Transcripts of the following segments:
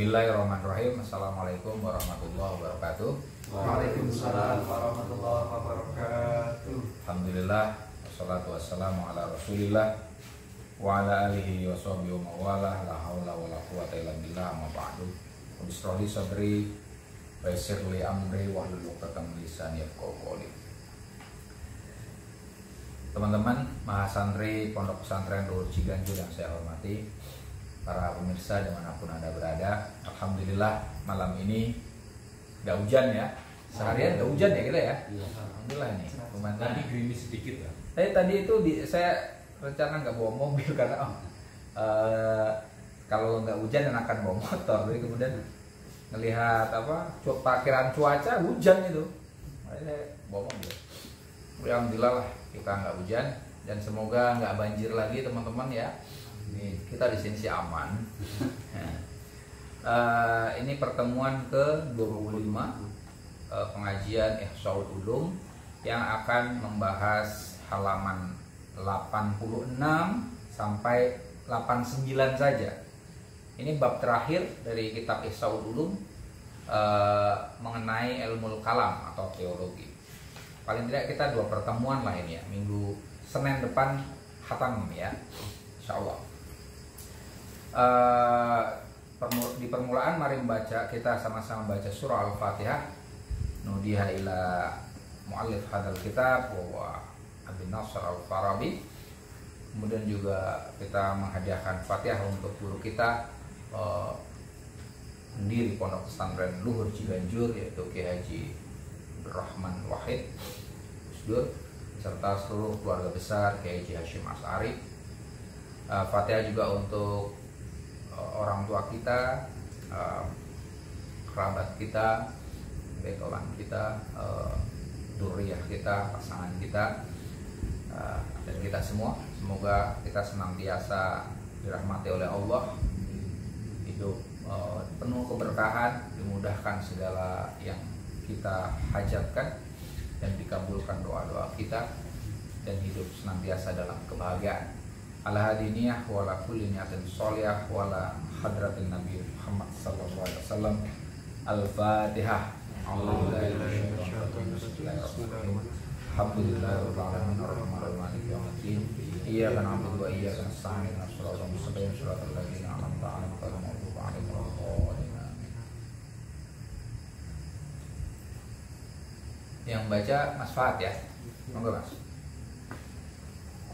Bismillahirrahmanirrahim. Assalamualaikum warahmatullahi wabarakatuh. Waalaikumsalam warahmatullahi wabarakatuh. Alhamdulillah, wassalatu wassalamu ala rasulillah wa ala alihi wa sahbihi wa mawalah. La haula wa la quwata illa billah, amma ba'du. Bismillah sadri wa yassir li amri wa hlul 'uqdatam min lisani yafqahu qawli. Teman-teman mahasantri Pondok Pesantren Luhur Ciganjur yang saya hormati, para pemirsa dimanapun Anda berada, alhamdulillah malam ini nggak hujan ya. Seharian nggak hujan ya kita ya. Alhamdulillah ini. Tadi gerimis sedikit ya. Tadi itu saya rencana nggak bawa mobil karena kalau nggak hujan enakan bawa motor. Jadi kemudian melihat perkiraan cuaca hujan itu, saya bawa mobil. Alhamdulillah lah kita nggak hujan dan semoga nggak banjir lagi teman-teman ya. Ini kita di sini sih aman. Ini pertemuan ke-25 pengajian Ihsaul Ulum yang akan membahas halaman 86 sampai 89 saja. Ini bab terakhir dari kitab Ihsaul Ulum mengenai ilmu kalam atau teologi. Paling tidak kita 2 pertemuan lah ini ya. Minggu Senin depan khatam ya, insyaallah. Di permulaan mari kita sama-sama baca surah Al-Fatihah. Nudiha ila muallif hadzal kitab wa Abi Nasr Al-Farabi. Kemudian juga kita menghadiahkan Fatihah untuk guru kita pendiri Pondok Pesantren Luhur Ciganjur, yaitu Kiai Haji Rahman Wahid Gusdur, serta seluruh keluarga besar Kiai Haji Hashim Asy'ari. Fatihah juga untuk orang tua kita, kerabat kita, betolan kita, duriyah kita, pasangan kita, dan kita semua. Semoga kita senantiasa dirahmati oleh Allah, hidup penuh keberkahan, dimudahkan segala yang kita hajatkan, dan dikabulkan doa-doa kita, dan hidup senantiasa dalam kebahagiaan. Ala hadiniyah wa ala kulli niyatin sholihah wa ala hadratin Nabi Muhammad sallallahu alaihi wasallam. Al-Fatihah. Alhamdulillahirabbil alamin arrahmanir rahim maliki yaumiddin. Iyyaka na'budu wa iyyaka nasta'in ihdinas siratal mustaqim siratal ladzina an'amta 'alaihim ghairil maghdubi 'alaihim waladdallin. Yang baca Mas Fahad ya. Monggo Mas.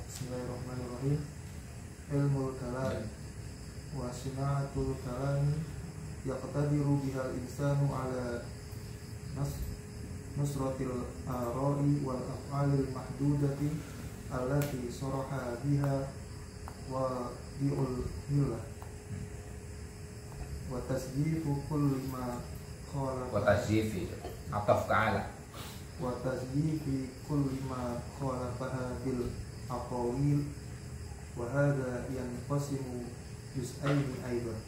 Bismillahirrahmanirrahim. Ilmu kalam wa sina'atul kalam yaqtadiru bihal insanu ala nusratil ara'i wal af'alil mahdudati allati saraha biha wa bi'ul hillah wa tasjifu kulli ma khalafa Wa tasyifi ataf ta'ala wa tasjifi kulli ma khalafaha bil aqawil wa hadha yanqasimu juz'aini aidan,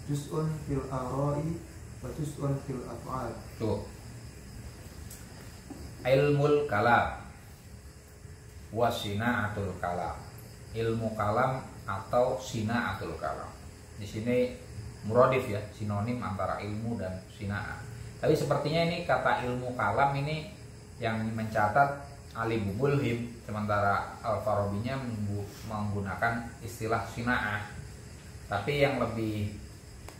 juz'un fil ara'i wa juz'un fil af'al. tuh. Ilmul kalam wa sina'atul kalam. Ilmu kalam atau sina'atul kalam. Di sini muradif ya, sinonim antara ilmu dan sina'ah. Tapi sepertinya ini kata ilmu kalam ini yang mencatat Ali Bubulhim, sementara Al-Farabinya menggunakan istilah sina'ah. Tapi yang lebih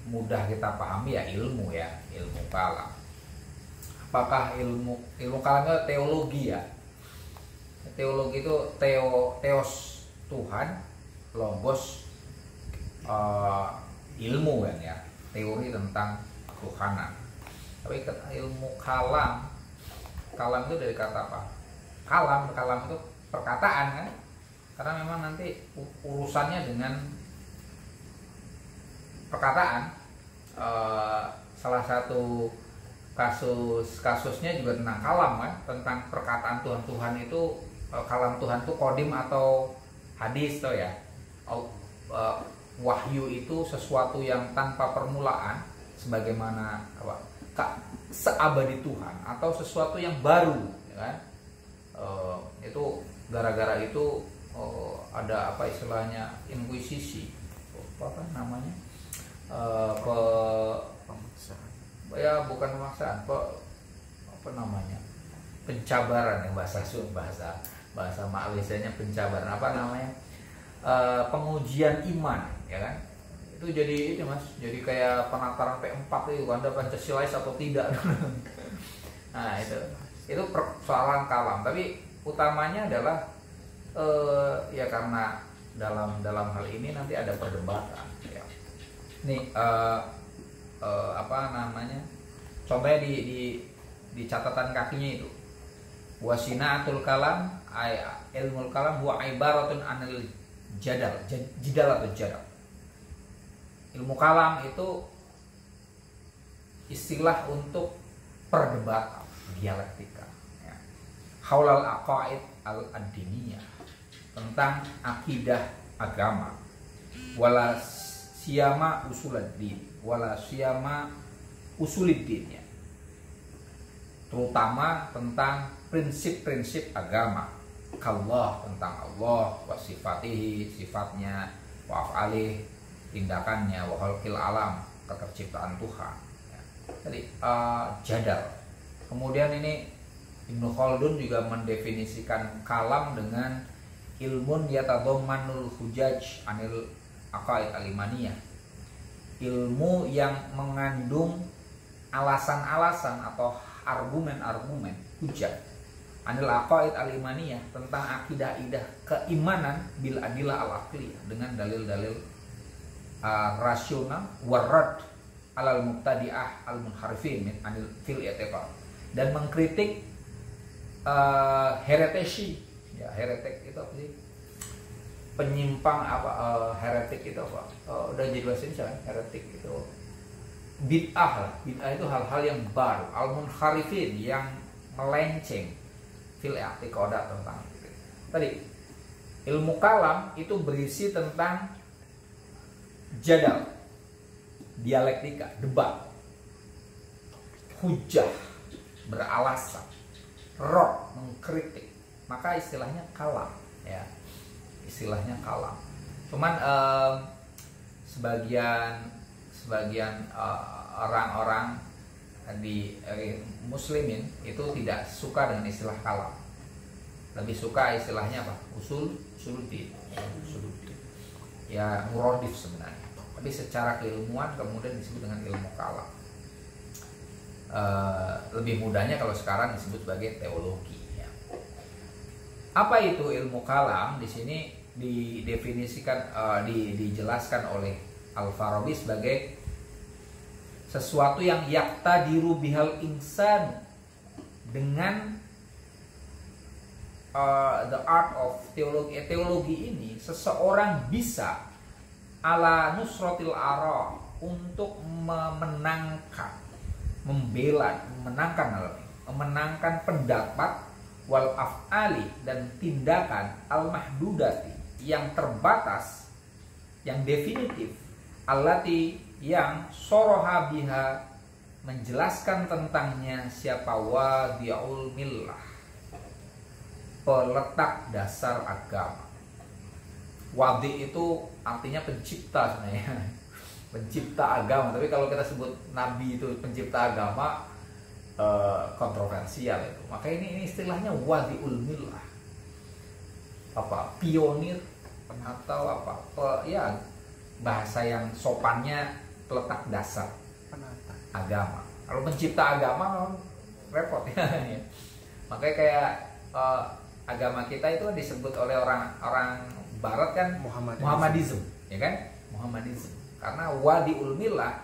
mudah kita pahami ya, ilmu kalam. Apakah ilmu kalam itu teologi ya? Teologi itu teos Tuhan, logos ilmu kan ya, teori tentang Tuhanan. Tapi ilmu kalam itu dari kata apa? Kalam itu perkataan kan, karena memang nanti urusannya dengan perkataan. Salah satu kasusnya juga tentang kalam kan, tentang perkataan Tuhan itu. Kalam Tuhan itu kodim atau hadis toh ya. Wahyu itu sesuatu yang tanpa permulaan, sebagaimana seabadi Tuhan, atau sesuatu yang baru ya kan. Itu gara-gara itu ada istilahnya inkuisisi, namanya, bukan pemaksaan, apa namanya, pencabaran ya, bahasa Malaysianya pencabaran, apa namanya, pengujian iman ya kan. Itu jadi itu Mas, jadi kayak penataran P4 itu, Anda Pancasilais atau tidak. Nah itu persoalan kalam, tapi utamanya adalah ya karena dalam hal ini nanti ada perdebatan ya. Nih apa namanya, contohnya di catatan kakinya itu, wasinaatul kalam, ilmul kalam huwa ibaratun anil jidal atau jadal. Ilmu kalam itu istilah untuk perdebatan, dialektika ya. Haulal aqaid al-diniyah, tentang akidah agama, wala siyama usuluddin, wala siyama usuluddin ya, terutama tentang prinsip-prinsip agama. Kallah, tentang Allah, wa sifatihi, sifatnya, wa af'alih, tindakannya, wa khalqil alam, keterciptaan Tuhan ya. Jadi jadal. Kemudian ini Ibnu Khaldun juga mendefinisikan kalam dengan ilmun yatadhammanul hujaj anil aqaid al-imaniyah, ilmu yang mengandung alasan-alasan atau argumen-argumen hujah anil aqaid al-imaniyah, tentang akidah keimanan bil adilah al-aqliyah, dengan dalil-dalil rasional, warad alal mubtadi'ah al-munharifin min anil fil i'tiqad, dan mengkritik heretesi ya. Heretik itu apa sih? Penyimpang apa, heretik itu apa? Udah jadi bahasa Indonesia kan? Heretik itu bid'ah lah. Bid'ah itu hal-hal yang baru, al-munharifin, yang melenceng, fil i'tiqad, tentang itu. Tadi ilmu kalam itu berisi tentang jadal, dialektika, debat, hujah, beralasan, rod, mengkritik, maka istilahnya kalam ya, istilahnya kalam. Cuman sebagian orang-orang di muslimin itu tidak suka dengan istilah kalam, lebih suka istilahnya apa, usuluddin ya, muradif sebenarnya, tapi secara keilmuan kemudian disebut dengan ilmu kalam. Lebih mudahnya kalau sekarang disebut sebagai teologi ya. Apa itu ilmu kalam? Di sini didefinisikan, dijelaskan oleh Al-Farabi sebagai sesuatu yang yaktadiru bihal insan, dengan the art of teologi. Teologi ini seseorang bisa ala nusratil ara, untuk memenangkan, membela, memenangkan pendapat, wal af'ali, dan tindakan, al mahdudati, yang terbatas, yang definitif, allati, yang soroha biha, menjelaskan tentangnya siapa, wadi'ul millah, peletak dasar agama. Wadi itu artinya pencipta sebenarnya, pencipta agama. Tapi kalau kita sebut Nabi itu pencipta agama, kontroversial itu. Maka ini istilahnya wadi'ul millah, apa, pionir atau apa, ya bahasa yang sopannya peletak dasar agama. Kalau pencipta agama repot ya. Makanya kayak agama kita itu disebut oleh orang Barat kan Muhammadism, ya kan? Muhammadism. Karena wadi'ul millah,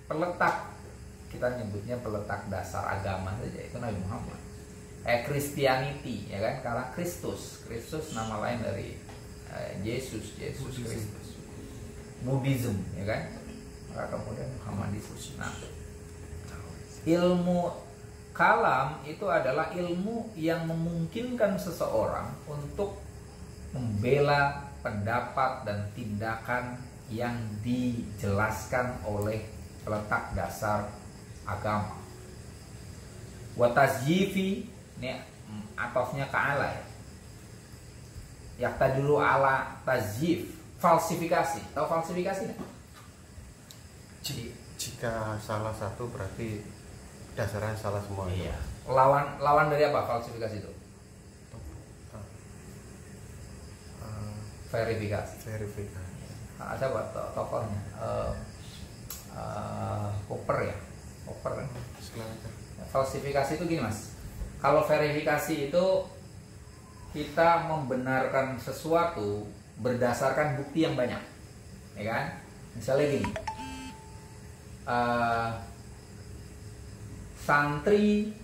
peletak, kita nyebutnya peletak dasar agama saja, itu Nabi Muhammad. Christianity, ya kan? Karena Kristus nama lain dari Yesus Kristus. Buddhism, ya kan? Maka kemudian Muhammadism. Nah, ilmu kalam itu adalah ilmu yang memungkinkan seseorang untuk membela pendapat dan tindakan yang dijelaskan oleh peletak dasar agama. Wa tazyifi, ini atofnya ke ala ya. Yaktadiru ala tazyif, falsifikasi. Tahu falsifikasi enggak? Jika salah satu berarti dasarnya salah semua. Iya. Lawan dari apa falsifikasi itu? Verifikasi. Siapa tokohnya? Popper ya. Popper kan. Falsifikasi itu gini mas. Kalau verifikasi itu kita membenarkan sesuatu berdasarkan bukti yang banyak, ya kan? Misalnya gini, santri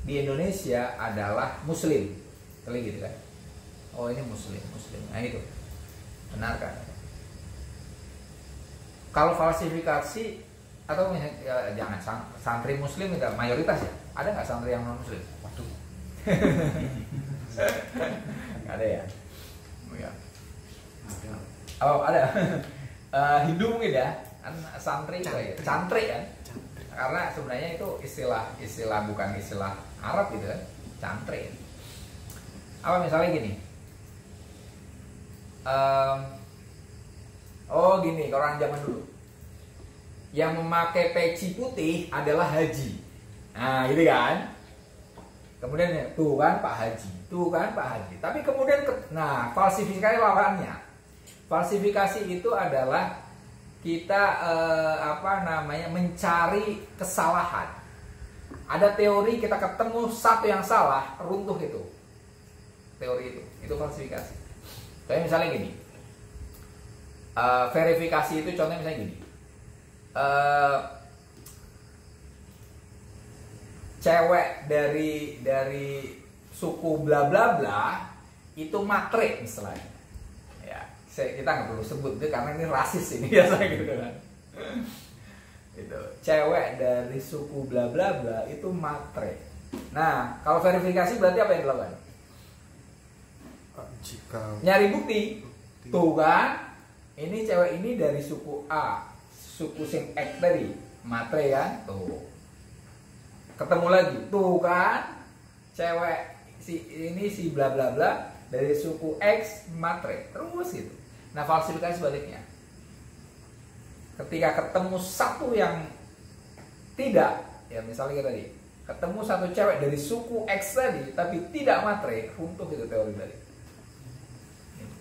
di Indonesia adalah Muslim, kali gitu kan? Oh ini Muslim, nah itu benar kan? Kalau falsifikasi atau misalnya, ya, jangan santri Muslim itu mayoritas ya? Ada nggak santri yang non Muslim? Waduh, nggak ada ya? Ya. Oh ada. Hindu mungkin ya, kan santri ya, cantri kan? Karena sebenarnya itu istilah bukan istilah Arab gitu kan, cantri. Apa misalnya gini? Oh gini, kalau orang zaman dulu yang memakai peci putih adalah haji. Nah gitu kan. Kemudian tuh kan Pak Haji, tuh kan Pak Haji. Tapi kemudian falsifikasi lawannya. Falsifikasi itu adalah kita mencari kesalahan. Ada teori kita ketemu satu yang salah, runtuh itu. Teori itu falsifikasi. Tapi misalnya gini. Verifikasi itu contohnya misalnya gini. Cewek dari suku bla bla bla itu matre misalnya, ya kita nggak perlu sebut itu karena ini rasis ini biasanya gitu kan. Itu cewek dari suku bla bla bla itu matre. Nah kalau verifikasi berarti apa yang dilakukan? Jika nyari bukti, tuh kan ini cewek ini dari suku A, suku sing X tadi matre kan, tuh ketemu lagi tuh kan cewek si bla bla bla dari suku X matre terus gitu. Nah falsifikasi sebaliknya, ketika ketemu satu yang tidak ya, misalnya tadi ketemu satu cewek dari suku X tadi tapi tidak matre, runtuh itu teori tadi.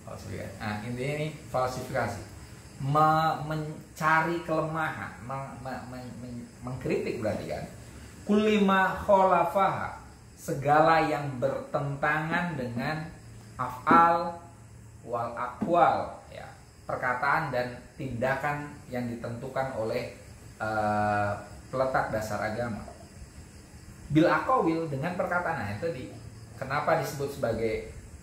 Falsifikasi. Nah intinya ini falsifikasi mencari kelemahan, mengkritik berarti kan. Kulima kholafaha, segala yang bertentangan dengan af'al wal aqwal, ya, perkataan dan tindakan yang ditentukan oleh peletak dasar agama. Bil aqawil, dengan perkataan. Nah, itu kenapa disebut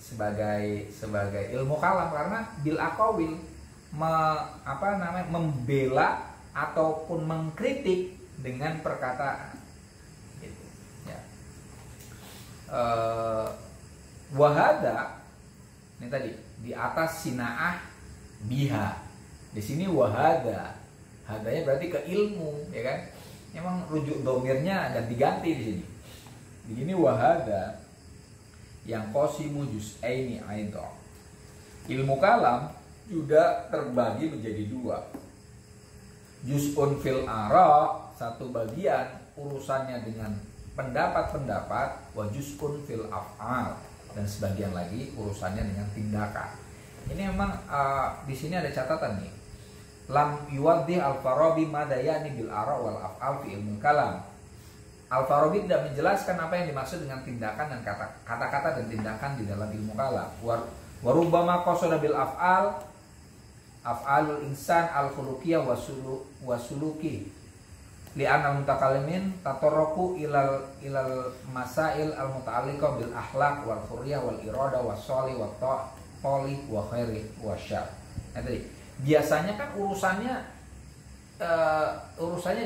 sebagai ilmu kalam, karena bil aqawil membela ataupun mengkritik dengan perkataan. Wahada ini tadi di atas sinaah biha, di sini wahada, hadanya berarti ke ilmu, ya kan? Memang rujuk domirnya ganti-ganti di sini. Di sini wahada yang qasimu juz'aini aidan. Ilmu kalam juga terbagi menjadi dua. Juz'un fil ara, satu bagian urusannya dengan pendapat-pendapat, wa juz'un fil af'al, dan sebagian lagi urusannya dengan tindakan. Ini memang di sini ada catatan nih. Lam yuwaddi al-Farabi madayani bil ara wal af'al fi ilmu kalam. Al-Farabi tidak menjelaskan apa yang dimaksud dengan tindakan dan kata-kata dan tindakan di dalam ilmu kalam. Wa rubbama qasada bil af'alul insan al-khuluqiyah wa suluki. Li'anna mutakallimin tatarraku ilal masail al-muta'alliqah bil akhlaq wal hurriyah wal irada was shalih wat ta'ali wa khairi wasyar. Nah tadi biasanya kan urusannya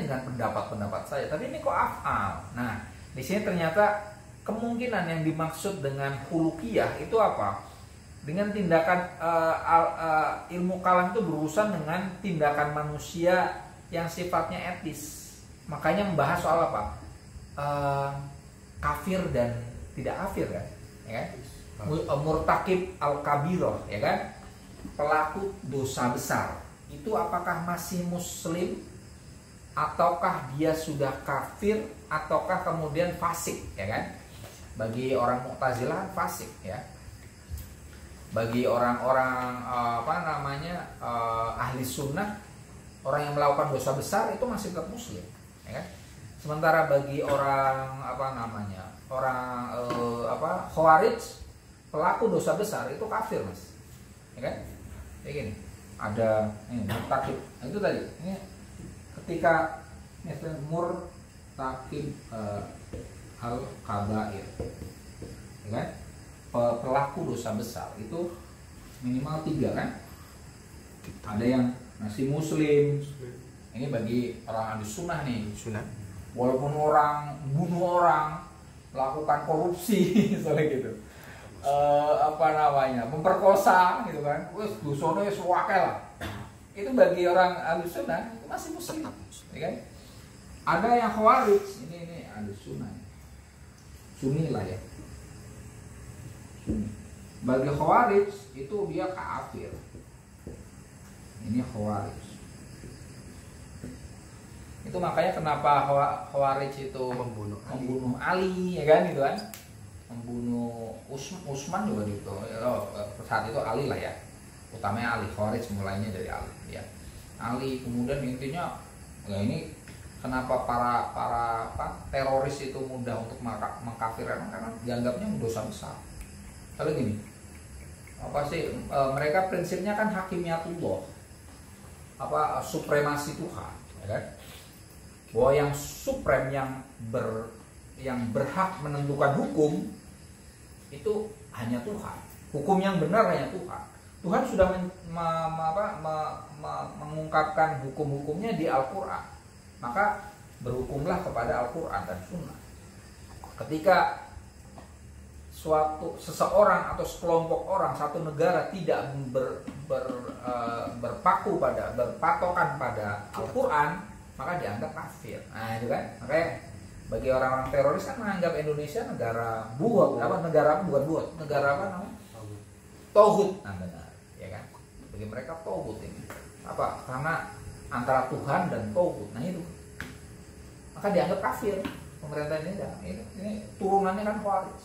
dengan pendapat saya, tapi ini kok af'al. Nah, di sini ternyata kemungkinan yang dimaksud dengan khuluqiyah itu apa? Dengan tindakan ilmu kalam itu berurusan dengan tindakan manusia yang sifatnya etis. Makanya membahas soal apa? Kafir dan tidak kafir kan? Ya kan? Murtakib al-kabiroh, ya kan? Pelaku dosa besar. Itu apakah masih muslim ataukah dia sudah kafir ataukah kemudian fasik, ya kan? Bagi orang Mu'tazilah fasik, ya. Bagi orang-orang ahli sunnah, orang yang melakukan dosa besar itu masih tetap muslim, ya kan? Sementara bagi orang Khawarij, pelaku dosa besar itu kafir, Mas, ya kan? Kayak gini, ada ini murtakib, itu tadi ini ketika murtakib al kabair, ya kan? Pelaku dosa besar itu minimal 3 kan? Ada yang masih muslim. Ini bagi orang ahli sunnah nih. Sunnah. Walaupun orang bunuh orang, melakukan korupsi, misalnya gitu, memperkosa, gitu kan, wes dosanya suwake lah. Itu bagi orang ahli sunnah itu masih muslim, ya kan? Ada yang Khawarij, ini ahli sunnah, Sunni lah ya. Sunni. Bagi Khawarij itu dia kafir. Ini Khawarij. Itu makanya kenapa Khawarij itu membunuh Ali, ya kan, gitu kan? Membunuh Utsman juga gitu. Saat itu Ali lah ya. Utamanya Ali. Khawarij mulainya dari Ali, ya. Ali, kemudian intinya ya ini kenapa para teroris itu mudah untuk mengkafirkan, karena dianggapnya dosa besar. Kalau gini, mereka prinsipnya kan hakimiyatullah, supremasi Tuhan, ya kan? Bahwa yang suprem, yang berhak menentukan hukum itu hanya Tuhan. Hukum yang benar hanya Tuhan. Tuhan sudah mengungkapkan hukum-hukumnya di Al-Quran. Maka berhukumlah kepada Al-Quran dan Sunnah. Ketika seseorang atau sekelompok orang, satu negara tidak berpatokan pada Al-Quran, maka dianggap kafir. Nah, itu kan. Makanya bagi orang-orang teroris kan menganggap Indonesia negara negara apa namanya? Tauhid. Nah, benar, ya kan? Bagi mereka tauhid ini. Karena antara Tuhan dan tauhid. Nah, itu. Maka dianggap kafir. Pemerintah ini turunannya kan Khawarij.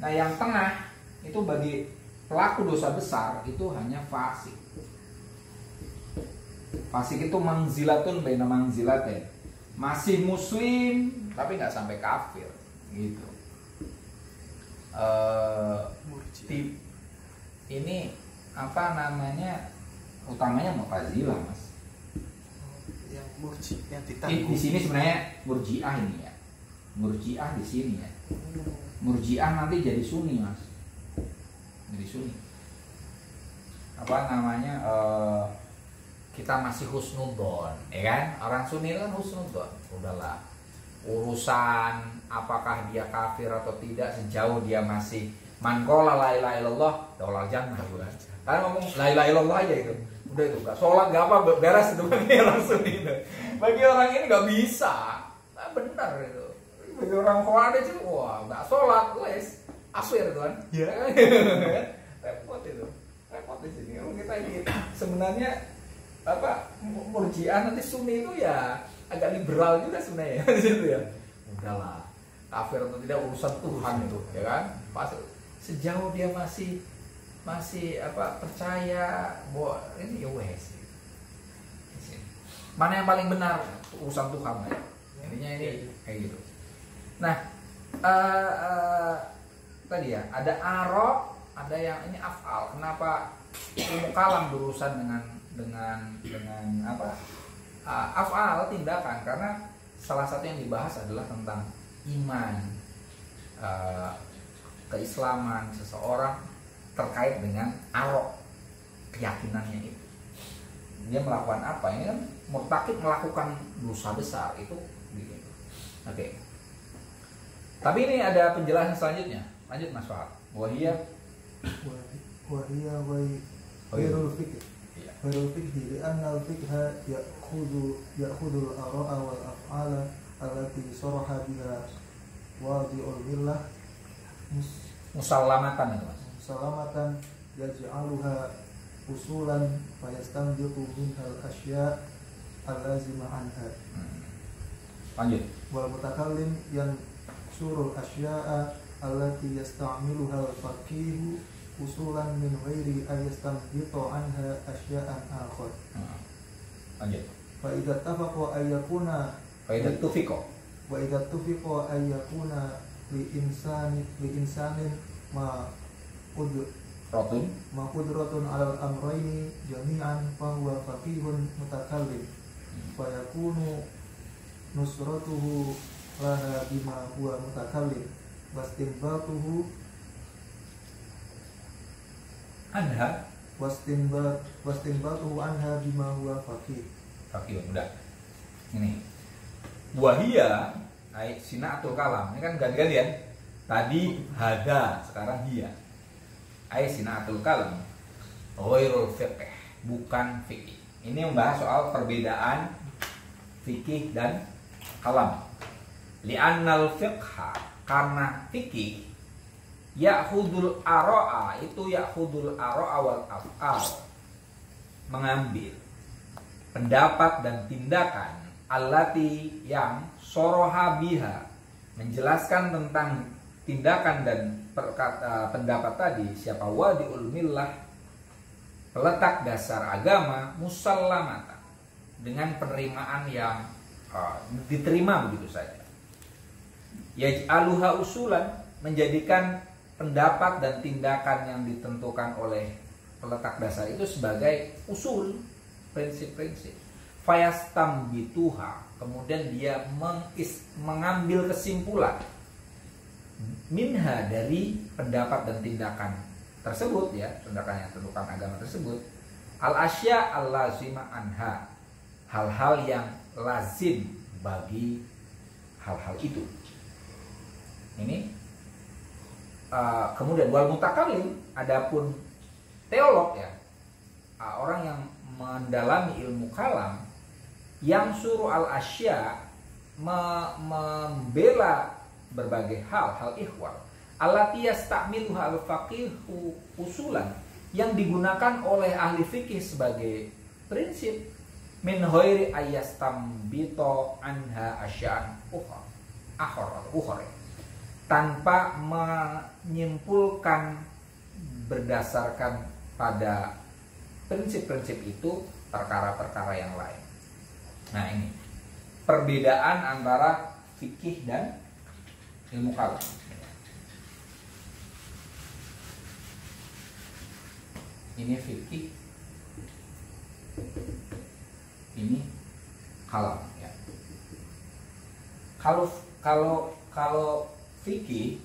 Nah, yang tengah itu bagi pelaku dosa besar itu hanya fasik. Fasik itu manzilatun baina manzilatain. Masih muslim tapi nggak sampai kafir, gitu. Ini utamanya Mu'tazilah, Mas. Yang murji'ah Di sini sebenarnya murji'ah ini ya. Murji'ah di sini ya. Murji'ah nanti jadi Sunni, Mas. Jadi Sunni. Kita masih husnudzon, ya kan? Orang Sunni itu kan husnudzon. Udahlah, urusan apakah dia kafir atau tidak, sejauh dia masih man qala la ilaha illallah dakhala jannah, kan? Karena ngomong la ilaha illallah aja itu. Udah itu, enggak sholat, enggak apa, beres itu bagi orang Sunni itu. Bagi orang ini enggak bisa. Nah, benar itu. Bagi orang Khawarij itu, wah, enggak sholat, wes kafir itu kan. Iya. Repot itu. Repot di sini. Kalau kita ini sebenarnya Murji'ah nanti Sunni itu ya agak liberal juga sebenarnya di situ ya. Udahlah, kafir atau tidak urusan Tuhan itu, ya kan? Pas sejauh dia masih percaya bahwa ini ya wes. Mana yang paling benar, urusan Tuhan ya. Intinya ini kayak gitu. Nah, tadi ya ada arok, ada yang ini af'al. Kenapa ilmu kalam berurusan dengan af'al, tindakan? Karena salah satu yang dibahas adalah tentang iman, keislaman seseorang terkait dengan arok, keyakinannya itu. Dia melakukan apa? Ini kan murtakib, melakukan dosa besar itu gitu. Oke. Tapi ini ada penjelasan selanjutnya. Lanjut, Mas Fahad. Wahia ghairul fiqh. Ghairul fiqh li'anna al-fiqha ya'khudul ara'a wal af'ala allati saraha biha wadi'ul millah musallamatan itu, Mas. Musallamatan yaj'aluha usulan fa yastanbitu minhal asya' al-lazima anha. Lanjut. Wal mutakallim yansurul asya'a allati yasta'miluha al-faqihu usulan min ghairi an yastanbita anha asya'an akhar. Lanjut. Fa idza tafaqa ay yakuna Faidat tufiqo. wa idza tufiqa ay yakuna li insanin ma Rotun. qudratun 'alal amrayni jami'an fa huwa faqihun mutakallim fa yakunu nusratuhu laha bima huwa mutakallim wastinbatuhu Anha. wastinbatuhu anha bima huwa faqih. Fakir udah. Ini. Wahia ai sinaatul kalam. Ini kan ganti-gantian. Tadi hada, sekarang hiya. Ai sinaatul kalam. Ghairul fiqh, bukan fikih. Ini membahas soal perbedaan fikih dan kalam. Li'annal fiqha, karena fikih ya'khudul ara'a, itu ya'khudul ara'a wal af'al, mengambil pendapat dan tindakan allati yang soroha biha, menjelaskan tentang tindakan dan pendapat tadi, siapa wadi'ul millah, peletak dasar agama, musallamata, dengan penerimaan yang diterima begitu saja. Yaj'aluha usulan, menjadikan pendapat dan tindakan yang ditentukan oleh peletak dasar itu sebagai usul, prinsip-prinsip. Fayastambituha, kemudian dia mengambil kesimpulan minha, dari pendapat dan tindakan tersebut, ya, tindakan yang tentukan agama tersebut, al asya al lazima anha, hal-hal yang lazim bagi hal-hal itu. Ini kemudian wal mutakallim, adapun teolog, ya, orang yang mendalami ilmu kalam, yang suruh al asya, membela berbagai hal ihwal, allati yasta'miluha al faqihu usulan, yang digunakan oleh ahli fikih sebagai prinsip, min ghairi ayastambito anha asya'an ukhra, tanpa menyimpulkan berdasarkan pada prinsip-prinsip itu perkara-perkara yang lain. Nah, ini perbedaan antara fikih dan ilmu kalam. Ini fikih, ini kalam, ya. Kalau fikih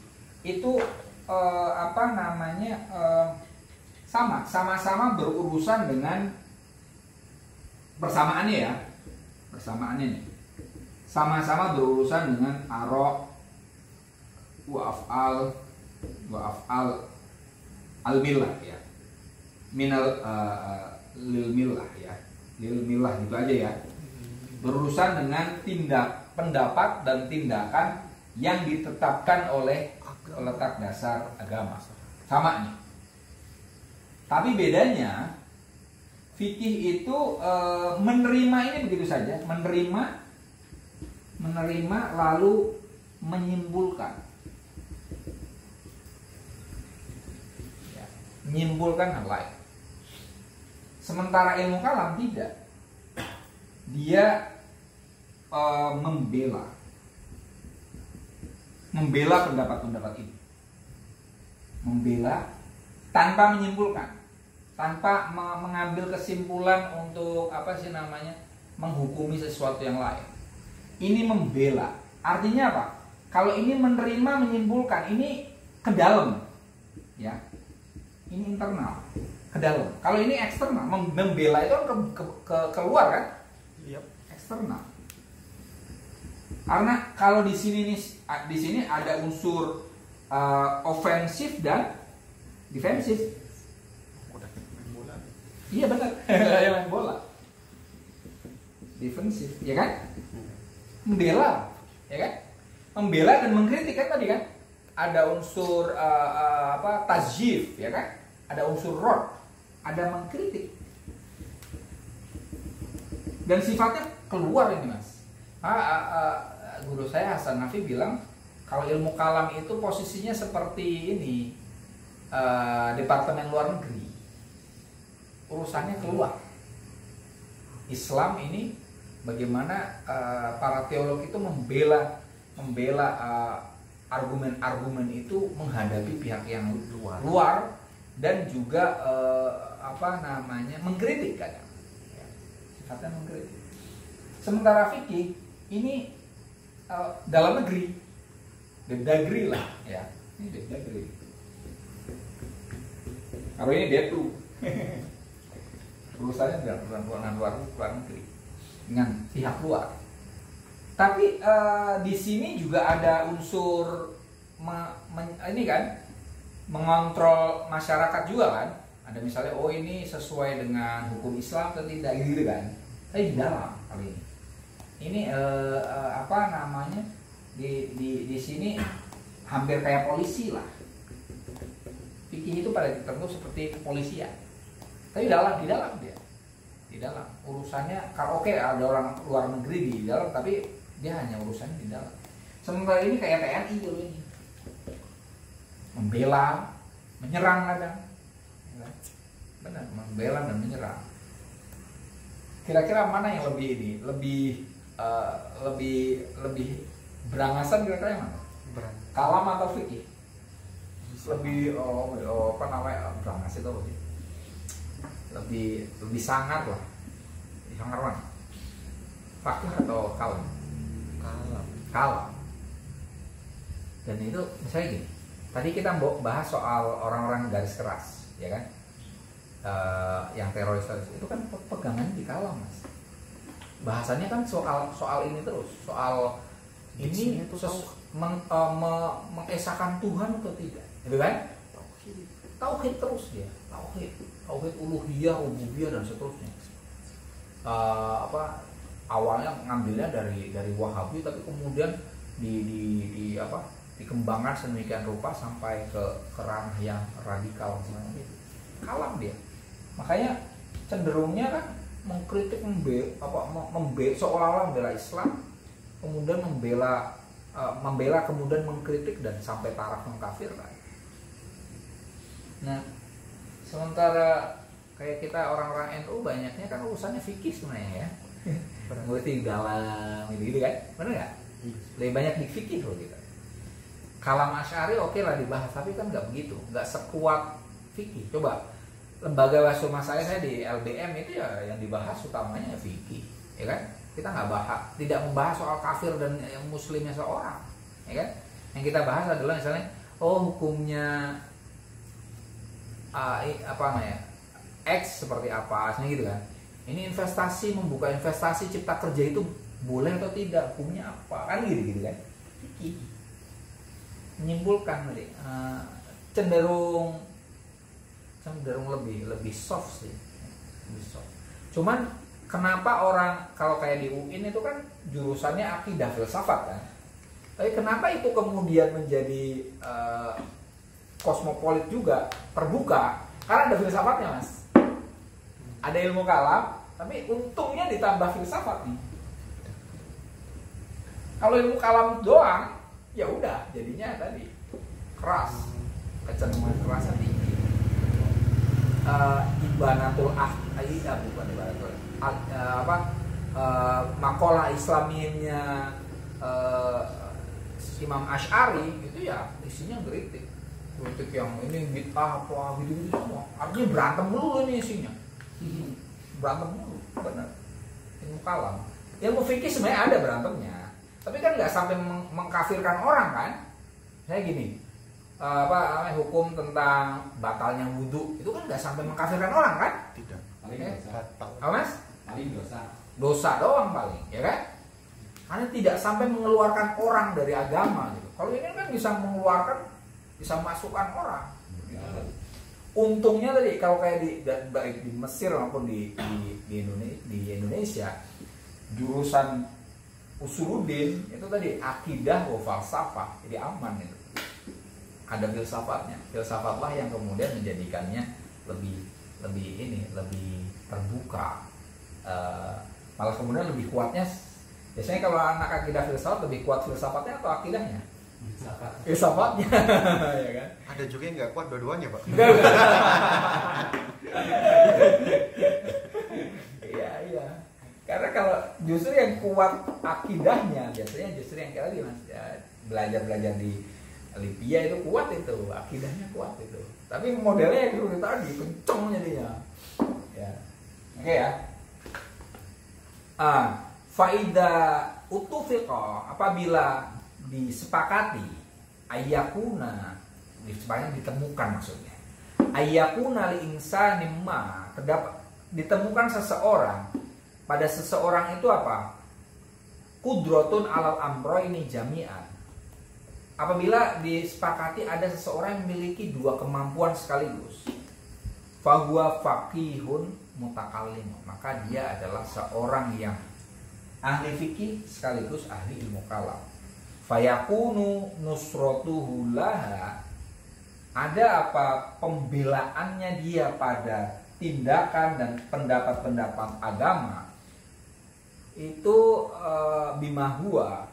itu sama-sama berurusan dengan persamaannya, ya. Persamaannya nih. Sama-sama berurusan dengan ara' wa af'al al-millah, ya. Minal lil millah, ya. Lil millah gitu aja, ya. Berurusan dengan pendapat dan tindakan yang ditetapkan oleh peletak dasar agama. Sama nih. Tapi bedanya fikih itu menerima ini begitu saja, menerima lalu menyimpulkan, ya, menyimpulkan hal lain. Sementara ilmu kalam tidak, dia membela pendapat-pendapat itu, membela tanpa menyimpulkan, tanpa mengambil kesimpulan untuk menghukumi sesuatu yang lain. Ini membela, artinya apa? Kalau ini menerima, menyimpulkan, ini ke dalam, ya, ini internal, ke dalam. Kalau ini eksternal, membela itu ke keluar, kan? Yep. Eksternal. Karena kalau di sini ada unsur ofensif dan defensif. Udah main bola. Iya benar, yang main bola. Defensif, ya kan? Membela, ya kan? Membela dan mengkritik, kan tadi kan? Ada unsur tajif, ya kan? Ada unsur rod, ada mengkritik. Dan sifatnya keluar ini mas. Guru saya Hasan Nafi bilang kalau ilmu kalam itu posisinya seperti ini, departemen luar negeri, urusannya keluar. Islam ini bagaimana para teolog itu membela argumen-argumen itu menghadapi pihak yang luar dan juga mengkritik kadang. Sifatnya mengkritik. Sementara fikih ini dalam negeri, dagri lah ya. Ini dagri. Kalau ini detu. Urusannya dengan luar negeri, dengan pihak luar. Tapi di sini juga ada unsur ini kan, mengontrol masyarakat juga kan. Ada misalnya, oh ini sesuai dengan hukum Islam atau tidak gitu kan. Tapi di dalam kali ini di sini hampir kayak polisi lah. Fikih itu pada tertentu seperti kepolisian. Tapi di dalam urusannya, kalau oke ada orang luar negeri di dalam, tapi dia hanya urusannya di dalam. Sementara ini kayak TNI dulu ini, membela, menyerang kadang, benar, membela dan menyerang. Kira-kira mana yang lebih berangasan kira-kira yang mana? Kalam atau fikih? Lebih berangas itu apa sih? Lebih sangar lah, sangar mana? Fakih atau kalam? Kalam. Dan itu misalnya gini, tadi kita bahas soal orang-orang garis keras, ya kan? Yang teroris itu kan pegangannya di kalam mas. Bahasannya kan soal ini terus, soal ini mengesahkan Tuhan atau tidak, gitu kan? Tauhid terus dia, tauhid uluhiyah, ubudiyah dan seterusnya. Awalnya ngambilnya dari Wahabi, tapi kemudian dikembangkan sedemikian rupa sampai ke ranah yang radikal sebenarnya. Kalam dia. Makanya cenderungnya kan mengkritik, seolah-olah membela Islam, kemudian membela kemudian mengkritik dan sampai taraf mengkafirkan. Nah, sementara kayak kita orang-orang NU banyaknya kan urusannya fikih sebenarnya ya. Mengerti dalam gitu kan, benar nggak? Lebih banyak di fikih loh kita. Kalam Asy'ari oke lah dibahas, tapi kan nggak begitu, nggak sekuat fikih. Coba lembaga wasuma saya di LBM itu ya yang dibahas utamanya fikih, ya kan? Kita tidak membahas soal kafir dan muslimnya seorang, ya kan? Yang kita bahas adalah misalnya, hukumnya X seperti apa, gitu kan? Ini membuka investasi cipta kerja itu boleh atau tidak, hukumnya apa, kan gitu kan? Fikih menyimpulkan cenderung lebih soft sih, lebih soft. Cuman kenapa orang kalau kayak di UIN itu kan jurusannya akidah filsafat kan, tapi kenapa itu kemudian menjadi kosmopolit juga, terbuka? Karena ada filsafatnya mas, ada ilmu kalam, tapi untungnya ditambah filsafat nih. Kalau ilmu kalam doang, ya udah jadinya tadi keras, kecenderungan kerasa tinggi. Makalah Islaminya Imam Asy'ari itu ya isinya kritik yang ini bid'ah apa gitu semua. Artinya berantem dulu ini isinya. Berantem dulu, benar. Ilmu kalam. Ilmu fikih sebenarnya ada berantemnya. Tapi kan nggak sampai mengkafirkan orang kan? Saya gini, hukum tentang batalnya wudhu itu kan nggak sampai mengkafirkan orang kan? Tidak. Paling Batal. Apa mas? paling Dosa doang paling, ya kan? Karena tidak sampai mengeluarkan orang dari agama gitu. Kalau ini kan bisa mengeluarkan, bisa masukkan orang. Untungnya tadi kalau kayak baik di Mesir maupun di Indonesia, jurusan Usuluddin itu tadi akidah wa falsafah, jadi aman itu. Ada filsafatnya, filsafatlah yang kemudian menjadikannya lebih terbuka, Malah kemudian lebih kuatnya, biasanya kalau anak akidah filsafat lebih kuat filsafatnya atau akidahnya? Filsafatnya. Ya kan? Ada juga yang nggak kuat dua-duanya, Pak. Iya. Karena kalau justru yang kuat akidahnya biasanya justru yang kayak tadi Mas, ya, belajar di Libya itu kuat itu, akidahnya kuat itu. Tapi modelnya yang seperti tadi kenceng jadinya. Ya. Oke ya. Faida utufiqo, apabila disepakati ayyakuna, disepakati ditemukan maksudnya. Ayyakuna li insani ma, terdapat ditemukan seseorang, pada seseorang itu apa? Kudrotun alal amro ini jami'an. Apabila disepakati ada seseorang yang memiliki dua kemampuan sekaligus, fahuwa faqihun mutakallim, maka dia adalah seorang yang ahli fikih sekaligus ahli ilmu kalam. Fayakunu nusratuhu laha, ada apa pembelaannya dia pada tindakan dan pendapat-pendapat agama itu bimahua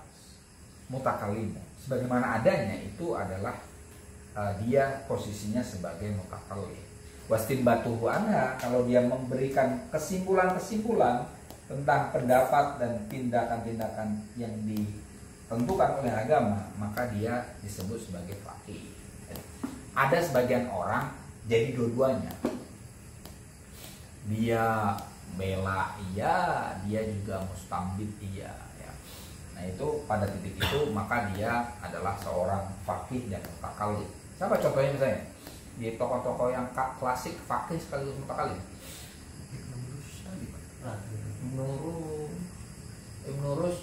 mutakallim, sebagaimana adanya itu adalah dia posisinya sebagai mutakallim. Wastinbatuhu anha, kalau dia memberikan kesimpulan-kesimpulan tentang pendapat dan tindakan-tindakan yang ditentukan oleh agama, maka dia disebut sebagai faqih. Ada sebagian orang jadi dua-duanya, dia bela iya, dia juga mustambit iya ya. Nah itu pada titik itu maka dia adalah seorang faqih dan mutakallim. Siapa contohnya misalnya di tokoh-tokoh yang klasik faqih sekaligus mutakallim? Ibnu Rus,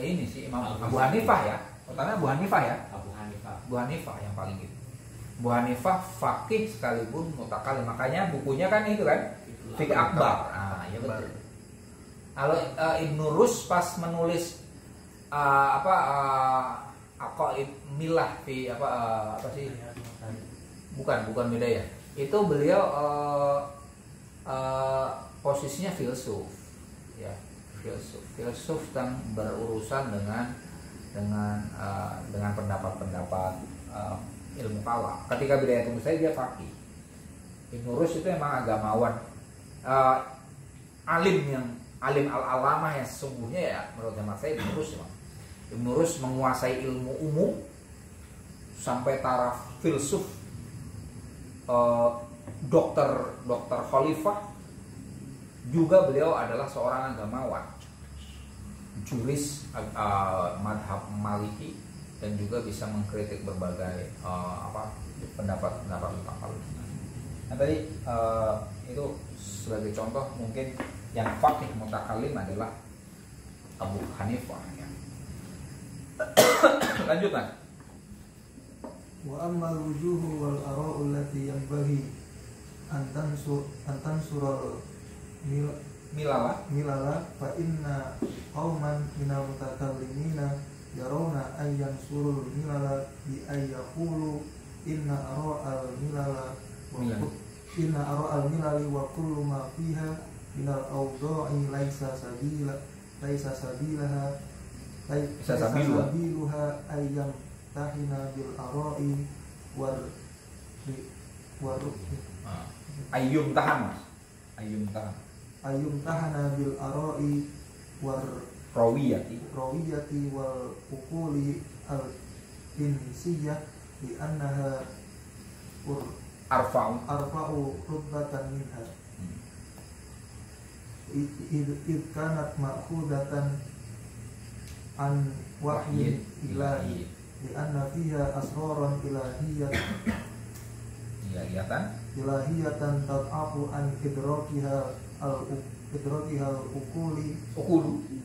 ini sih Imam Abu Hanifah ya, pertama Abu Hanifah ya, Abu Hanifah yang paling gitu. Abu Hanifah faqih sekalipun mutakallim, makanya bukunya kan itu kan Fiqh Akbar. Ya betul. Kalau Ibnu Rus pas menulis Aqaid Milah fi apa sih? Bukan Bidayah. Itu beliau posisinya filsuf. Ya, filsuf yang berurusan dengan pendapat-pendapat ilmu kalam. Ketika Bidayatul Mujtahid dia faqih. Ibnu Rus itu memang agamawan, alim al-alamah yang sesungguhnya ya menurut hemat saya Ibnu Rus. Ibnu Rus menguasai ilmu umum sampai taraf filsuf, dokter khalifah, juga beliau adalah seorang agamawan, juris madhab Maliki, dan juga bisa mengkritik berbagai pendapat-pendapat tentang hal itu. Nah tadi itu sebagai contoh mungkin yang faqih mutakallim adalah Abu Hanifah ya. Lanjut Mas. Wa ammal wujuhu wal ara'u allati yanbaghi an tansura milala fa inna qauman minal mutakallimina yarawna ay yansurul milala bi ay yaqulu inna ara'al milala wa inna ara'al milali wa kullu ma fiha minal awda'i laisa sabiluha ayyam tahina bil ara'i ayyum tahana bil ara'i war rawiyati wal uquli al insiyah li annaha arfa'u rubbatan minha id kanat ma'khudatan an wahyin ilahi li anna fiha asraran ilahiyatan tad'afu an idrakiha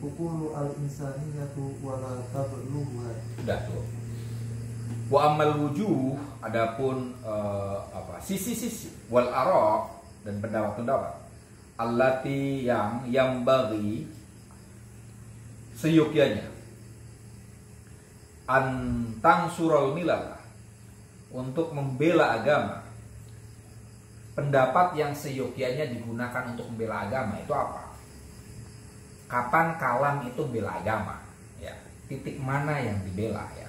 ukulu al insaniyatu wa la tablugha. Sudah tuh. Wa amal wujuh, adapun sisi-sisi wal ara dan pendapat-pendapat allati yang bagi seyukyanya antang sural milal, untuk membela agama. Pendapat yang seyukyanya digunakan untuk membela agama itu apa? kapan kalam itu bela agama, ya. Titik mana yang dibela, ya.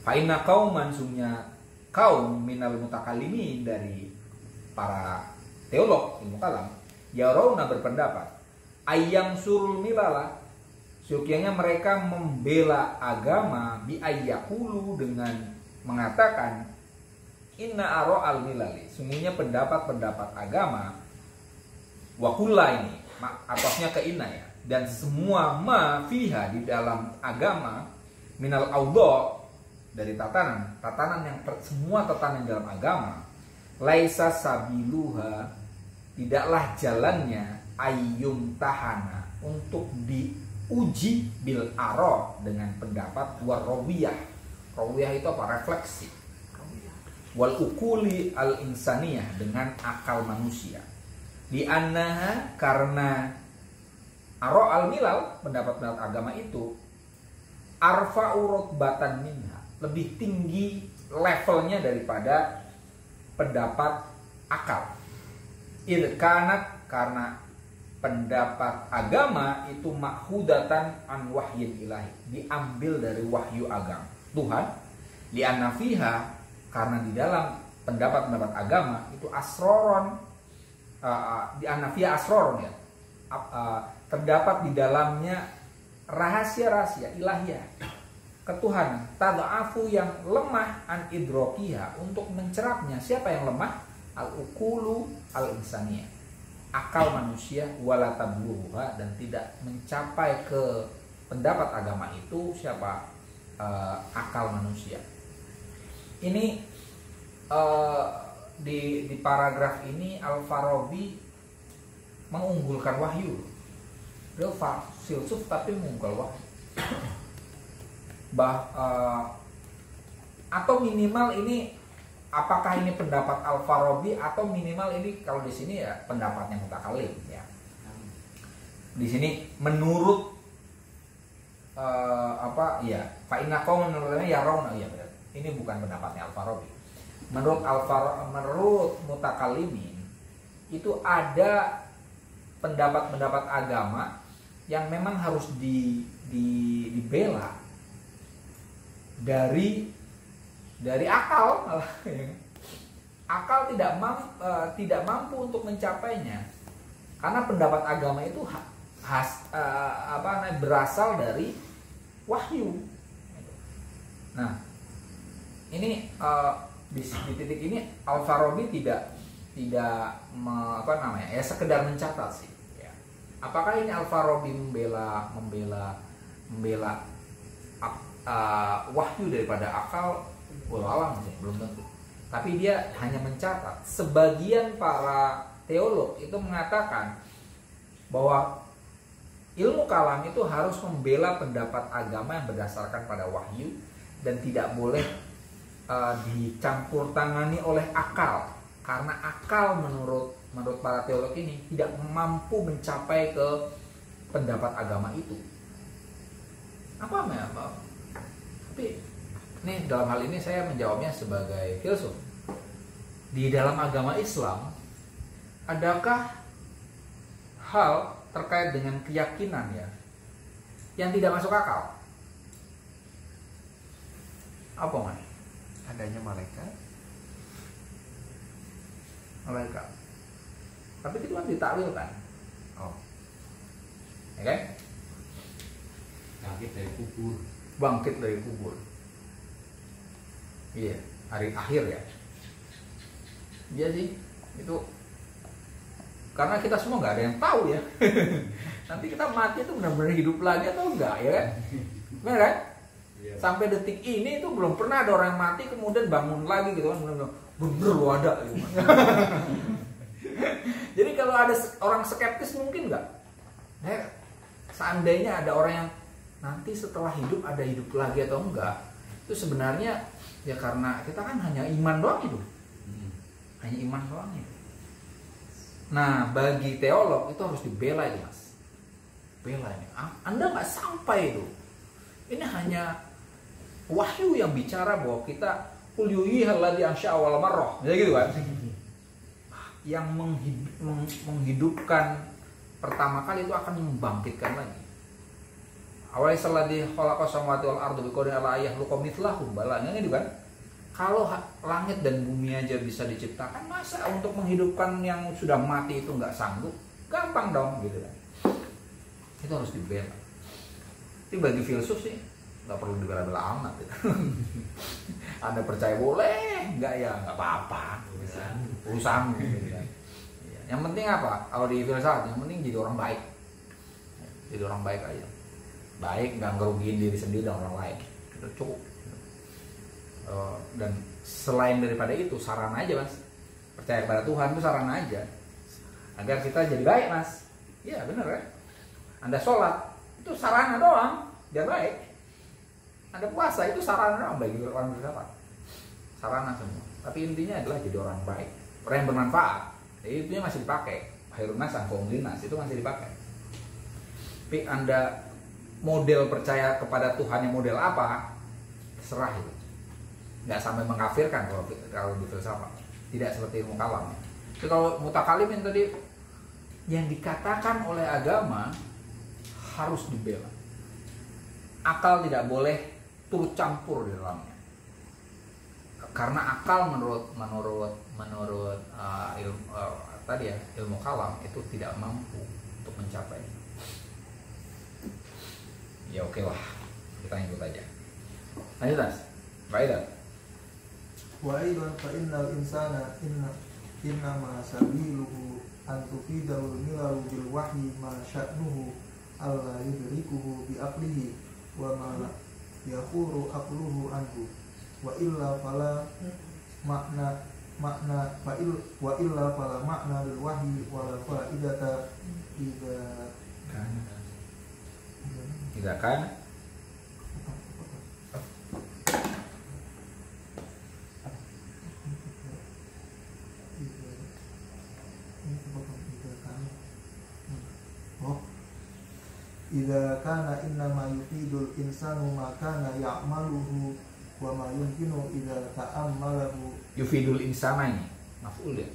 Fa inna qauman sunya kaum minal mutakallimin dari para teolog ilmu kalam yarawna berpendapat ayyang surul milala syukianya mereka membela agama bi ayyakulu dengan mengatakan inna aro al milali sungguhnya pendapat-pendapat agama wakula ini atofnya ke inna ya dan semua ma fiha di dalam agama minal audho dari tatanan yang semua tatanan dalam agama laisa sabiluha tidaklah jalannya ayyum tahana untuk diuji bil aro dengan pendapat warawiyah. Rawiyah itu apa? Refleksi. Wal ukuli al insaniyah dengan akal manusia. Di annaha karena aro al milal pendapat agama itu arfa'u rutbatan minha lebih tinggi levelnya daripada pendapat akal. Irkanat karena pendapat agama itu makhudatan an wahyin ilahi diambil dari wahyu agama Tuhan. Li'anna fiha karena di dalam pendapat agama itu asroron di anafia asroron ya terdapat di dalamnya rahasia-rahasia ilahiyah ketuhanan tada'afu yang lemah an idrokiha untuk mencerapnya. Siapa yang lemah? Al-ukulu al-insaniyah akal manusia wala tabluha dan tidak mencapai ke pendapat agama itu siapa? Akal manusia. Ini di paragraf ini Al-Farabi mengunggulkan wahyu. Dia filsuf tapi mengunggul wahyu. Atau minimal ini apakah ini pendapat Al-Farabi atau minimal ini kalau di sini ya pendapatnya mutakallim ya. Di sini menurut fa inna qauman menurutnya yarawna ya benar. Ini bukan pendapatnya Al-Farabi. Menurut mutakallimin itu ada pendapat-pendapat agama yang memang harus dibela dari akal. Akal tidak mampu untuk mencapainya karena pendapat agama itu berasal dari wahyu. Nah ini di titik ini Al-Farabi tidak sekedar mencatat sih ya. Apakah ini Al-Farabi membela wahyu daripada akal? Wallahualam sih, belum tentu. Tapi dia hanya mencatat. Sebagian para teolog itu mengatakan bahwa ilmu kalam itu harus membela pendapat agama yang berdasarkan pada wahyu dan tidak boleh dicampur tangani oleh akal, karena akal menurut para teolog ini tidak mampu mencapai ke pendapat agama itu. Tapi nih dalam hal ini saya menjawabnya sebagai filsuf. Di dalam agama Islam adakah hal terkait dengan keyakinan ya yang tidak masuk akal? Apa man? Adanya malaikat. Tapi itu kan ditakwilkan. Oh. Ya kan? Bangkit dari kubur. Iya, hari akhir ya. Iya sih, itu karena kita semua nggak ada yang tahu ya. Nanti kita mati itu benar-benar hidup lagi atau enggak ya kan? Benar kan? Sampai detik ini itu belum pernah ada orang yang mati kemudian bangun lagi gitu kan, bener lo ada gitu. Jadi kalau ada orang skeptis mungkin nggak, seandainya ada orang yang nanti setelah hidup ada hidup lagi atau enggak, itu sebenarnya ya karena kita kan hanya iman doang itu, hanya iman doang itu. Nah bagi teolog itu harus dibela itu mas, bela ini. Anda nggak sampai itu, ini hanya wahyu yang bicara bahwa kita kulyuyihalladzi ansya awal marroh, ya gitu kan? Yang menghidupkan pertama kali itu akan membangkitkan lagi. Awalnya alladzi khalaqas samawati wal arda biqadri ala yakhluqa mithlahum balanya gitu kan. Kalau langit dan bumi aja bisa diciptakan, masa untuk menghidupkan yang sudah mati itu nggak sanggup? Gampang dong gitu kan. Itu harus dibela. Tapi bagi filsuf sih nggak perlu dibela-bela amat gitu. Anda percaya boleh, nggak ya nggak apa-apa. Urusan gitu kan. Yang penting apa? Kalau di filsafat yang penting jadi orang baik. Jadi orang baik aja. Baik, nggak ngerugiin diri sendiri dan orang lain. Itu cukup. Dan selain daripada itu saran aja mas, percaya kepada Tuhan itu saran aja agar kita jadi baik mas. Iya bener ya. Anda sholat itu sarana doang biar baik. Anda puasa itu sarana doang bagi orang bersahabat. Sarana semua. Tapi intinya adalah jadi orang baik, orang yang bermanfaat. Jadi itu masih dipakai. Khairun nas anfa'uhum linnas itu masih dipakai. Tapi Anda model percaya kepada Tuhan yang model apa? Terserah itu. Nggak sampai mengkafirkan kalau di filsafat, tidak seperti ilmu kalam. Jadi kalau mutakalim yang tadi yang dikatakan oleh agama harus dibela. Akal tidak boleh turut campur di dalamnya, karena akal menurut ilmu kalam itu tidak mampu untuk mencapai. Ya oke lah, kita ikut aja. Lanjut mas, baik. Wa aidan fa innal insana inna ma sabiluhu an tufidahu milalu bil wahyi ma sya'nuhu alla yudrikuhu bi aqlihi wa ma yakhuru aqluhu anhu wa illa fala makna wa illa fala makna lil wahyi wa la fa'idata idza kana idza kana innama yufidul insanu ma kana ya'maluhu wa ma yumkinu idza ta'ammalahu. Yufidul insana ini maf'ul ya.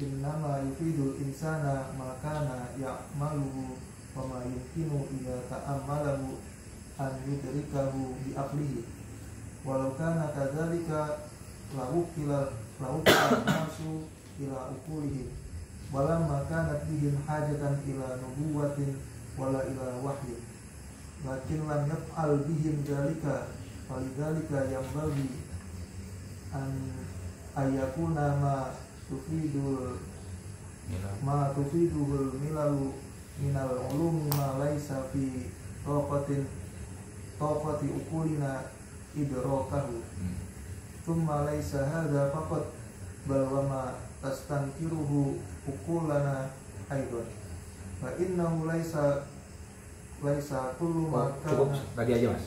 Innama yufidul insana ma kana ya'maluhu wa ma yumkinu idza ta'ammalahu an yudrikahu bi aqlihi. Walau kana kadzalika lawukila nasu ila uqulihim walamma kanat bihim hajatan ila nubuwatin wala ila wahyi lakin lam yaf'al bihim dzalika walidzalika yanbaghi an ayakuna ma tufiduhul milalu minal ulumi ma laisa fi taqati uqulina idrakahu thumma laisa hadha faqat bal wa ma tastankiruhu uqulana aidan wa innahu laisa kullu ma cukup tadi aja mas,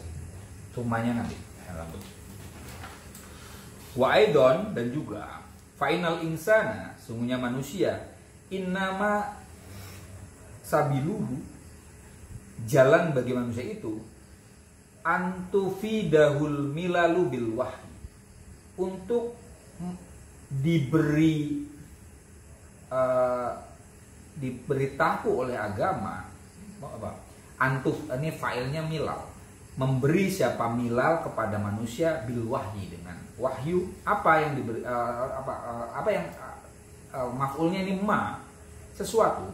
sumanya nanti wa aidon dan juga final insana sungguhnya manusia innama sabiluhu jalan bagi manusia itu antufidahul milalu bil wahyi untuk diberitahu oleh agama apa? Antuf ini failnya milal, memberi siapa milal kepada manusia bil wahyi dengan wahyu apa yang diberi apa yang maf'ulnya ini ma sesuatu.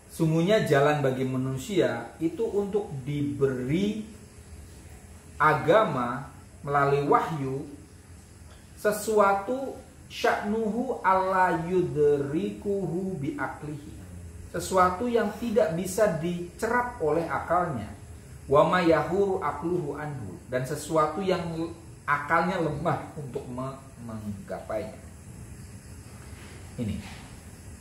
Sungguhnya jalan bagi manusia itu untuk diberi agama melalui wahyu sesuatu sya'nuhu alla yudrikuhu bi aqlihi, sesuatu yang tidak bisa dicerap oleh akalnya, wa ma yahuru aqluhu anhu, dan sesuatu yang akalnya lemah untuk menggapainya. Ini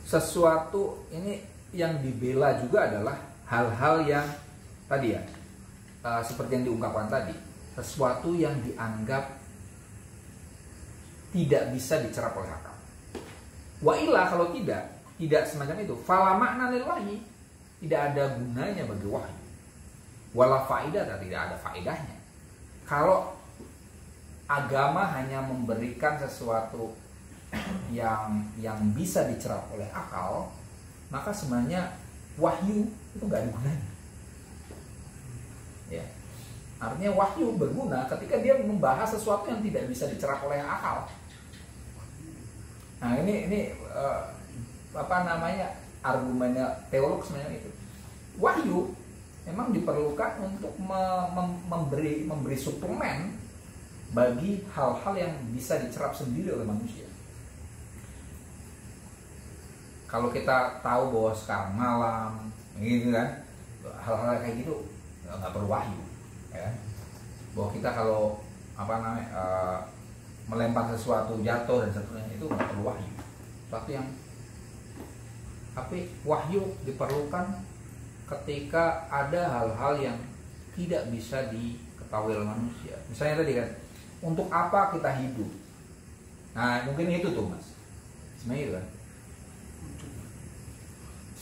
sesuatu ini yang dibela juga adalah hal-hal yang tadi ya seperti yang diungkapkan tadi, sesuatu yang dianggap tidak bisa dicerap oleh akal. Wa illa kalau tidak semacam itu, fala makna lil wahyi, tidak ada gunanya bagi wahyu. Wala faidah, tidak ada faedahnya. Kalau agama hanya memberikan sesuatu yang bisa dicerap oleh akal, maka sebenarnya wahyu itu nggak ada gunanya. Ya. Artinya wahyu berguna ketika dia membahas sesuatu yang tidak bisa dicerap oleh akal. Nah ini apa namanya argumennya teolog sebenarnya itu. Wahyu memang diperlukan untuk memberi suplemen bagi hal-hal yang bisa dicerap sendiri oleh manusia. Kalau kita tahu bahwa sekarang malam, gitu kan, hal-hal kayak gitu nggak perlu wahyu, ya. Bahwa kita kalau apa namanya melempar sesuatu jatuh dan seterusnya itu nggak perlu wahyu. Sesuatu yang tapi wahyu diperlukan ketika ada hal-hal yang tidak bisa diketahui oleh manusia. Misalnya tadi kan, untuk apa kita hidup? Nah mungkin itu tuh mas, sebenarnya itu kan.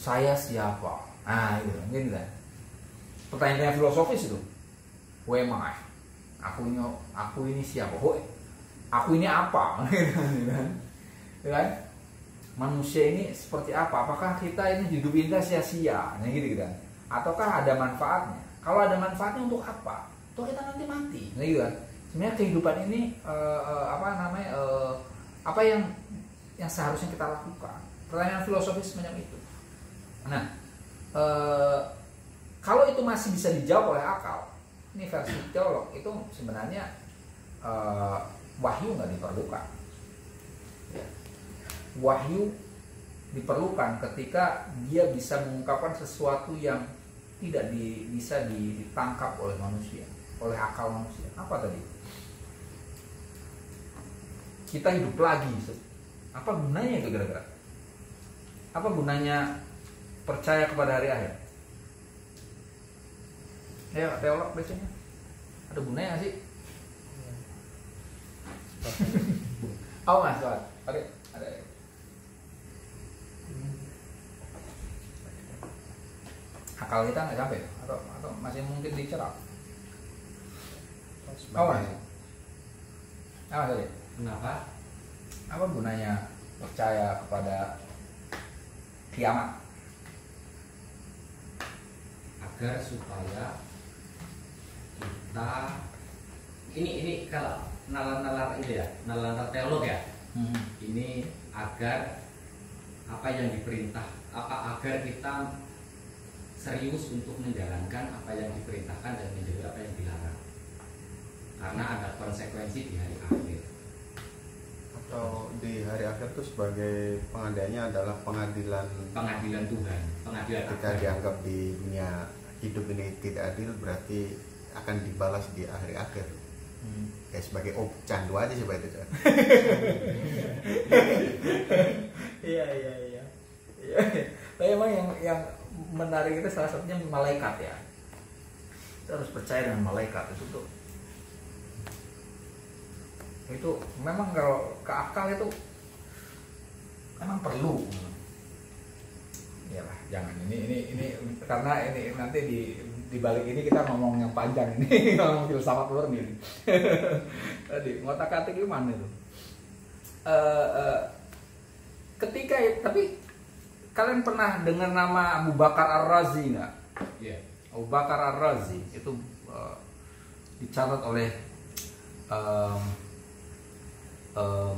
Saya siapa? Nah itu mungkin kan. Pertanyaan filosofis itu. Who am I? Aku ini siapa? Aku ini apa? Kan? Manusia ini seperti apa? Apakah kita ini hidup kita sia-sia? Nah gitu kan. Ataukah ada manfaatnya? Kalau ada manfaatnya untuk apa? Untuk kita nanti mati. Nah gitu kan. Sebenarnya kehidupan ini apa yang seharusnya kita lakukan? Pertanyaan filosofis semacam itu. Nah, kalau itu masih bisa dijawab oleh akal, ini versi teolog itu sebenarnya wahyu nggak diperlukan. Ya. Wahyu diperlukan ketika dia bisa mengungkapkan sesuatu yang tidak bisa ditangkap oleh manusia, oleh akal manusia. Apa tadi? Kita hidup lagi. Apa gunanya itu kira-kira? Apa gunanya percaya kepada hari akhir? Ya teolog biasanya ada gunanya nggak sih? Oh mas, ada. Akal kita nggak sampai atau masih mungkin dicerap? Oh mas, apa tadi? Kenapa? Apa gunanya percaya kepada kiamat? Agar supaya kita ini kalau nalar itu ya, nalar teolog ya. Ini agar apa yang diperintah, agar kita serius untuk menjalankan apa yang diperintahkan dan menjauhi apa yang dilarang. Karena ada konsekuensi di hari akhir. Atau di hari akhir itu sebagai pengadaannya adalah pengadilan Tuhan, pengadilan ketika akhir. dianggap di dunia hidup ini tidak adil, berarti akan dibalas di hari akhir. Kayak sebagai candu aja sih itu. Iya. Tapi emang yang menarik itu salah satunya malaikat ya. Kita harus percaya dengan malaikat itu memang kalau ke akal itu memang perlu. Iyalah, jangan ini karena ini nanti di balik ini kita ngomong yang panjang ini ngomong filsafat luar nih. Tadi ngotak-atik gimana itu? Ketika tapi kalian pernah dengar nama Abu Bakar Ar-Razi nggak? Iya. Abu Bakar Ar-Razi itu dicatat oleh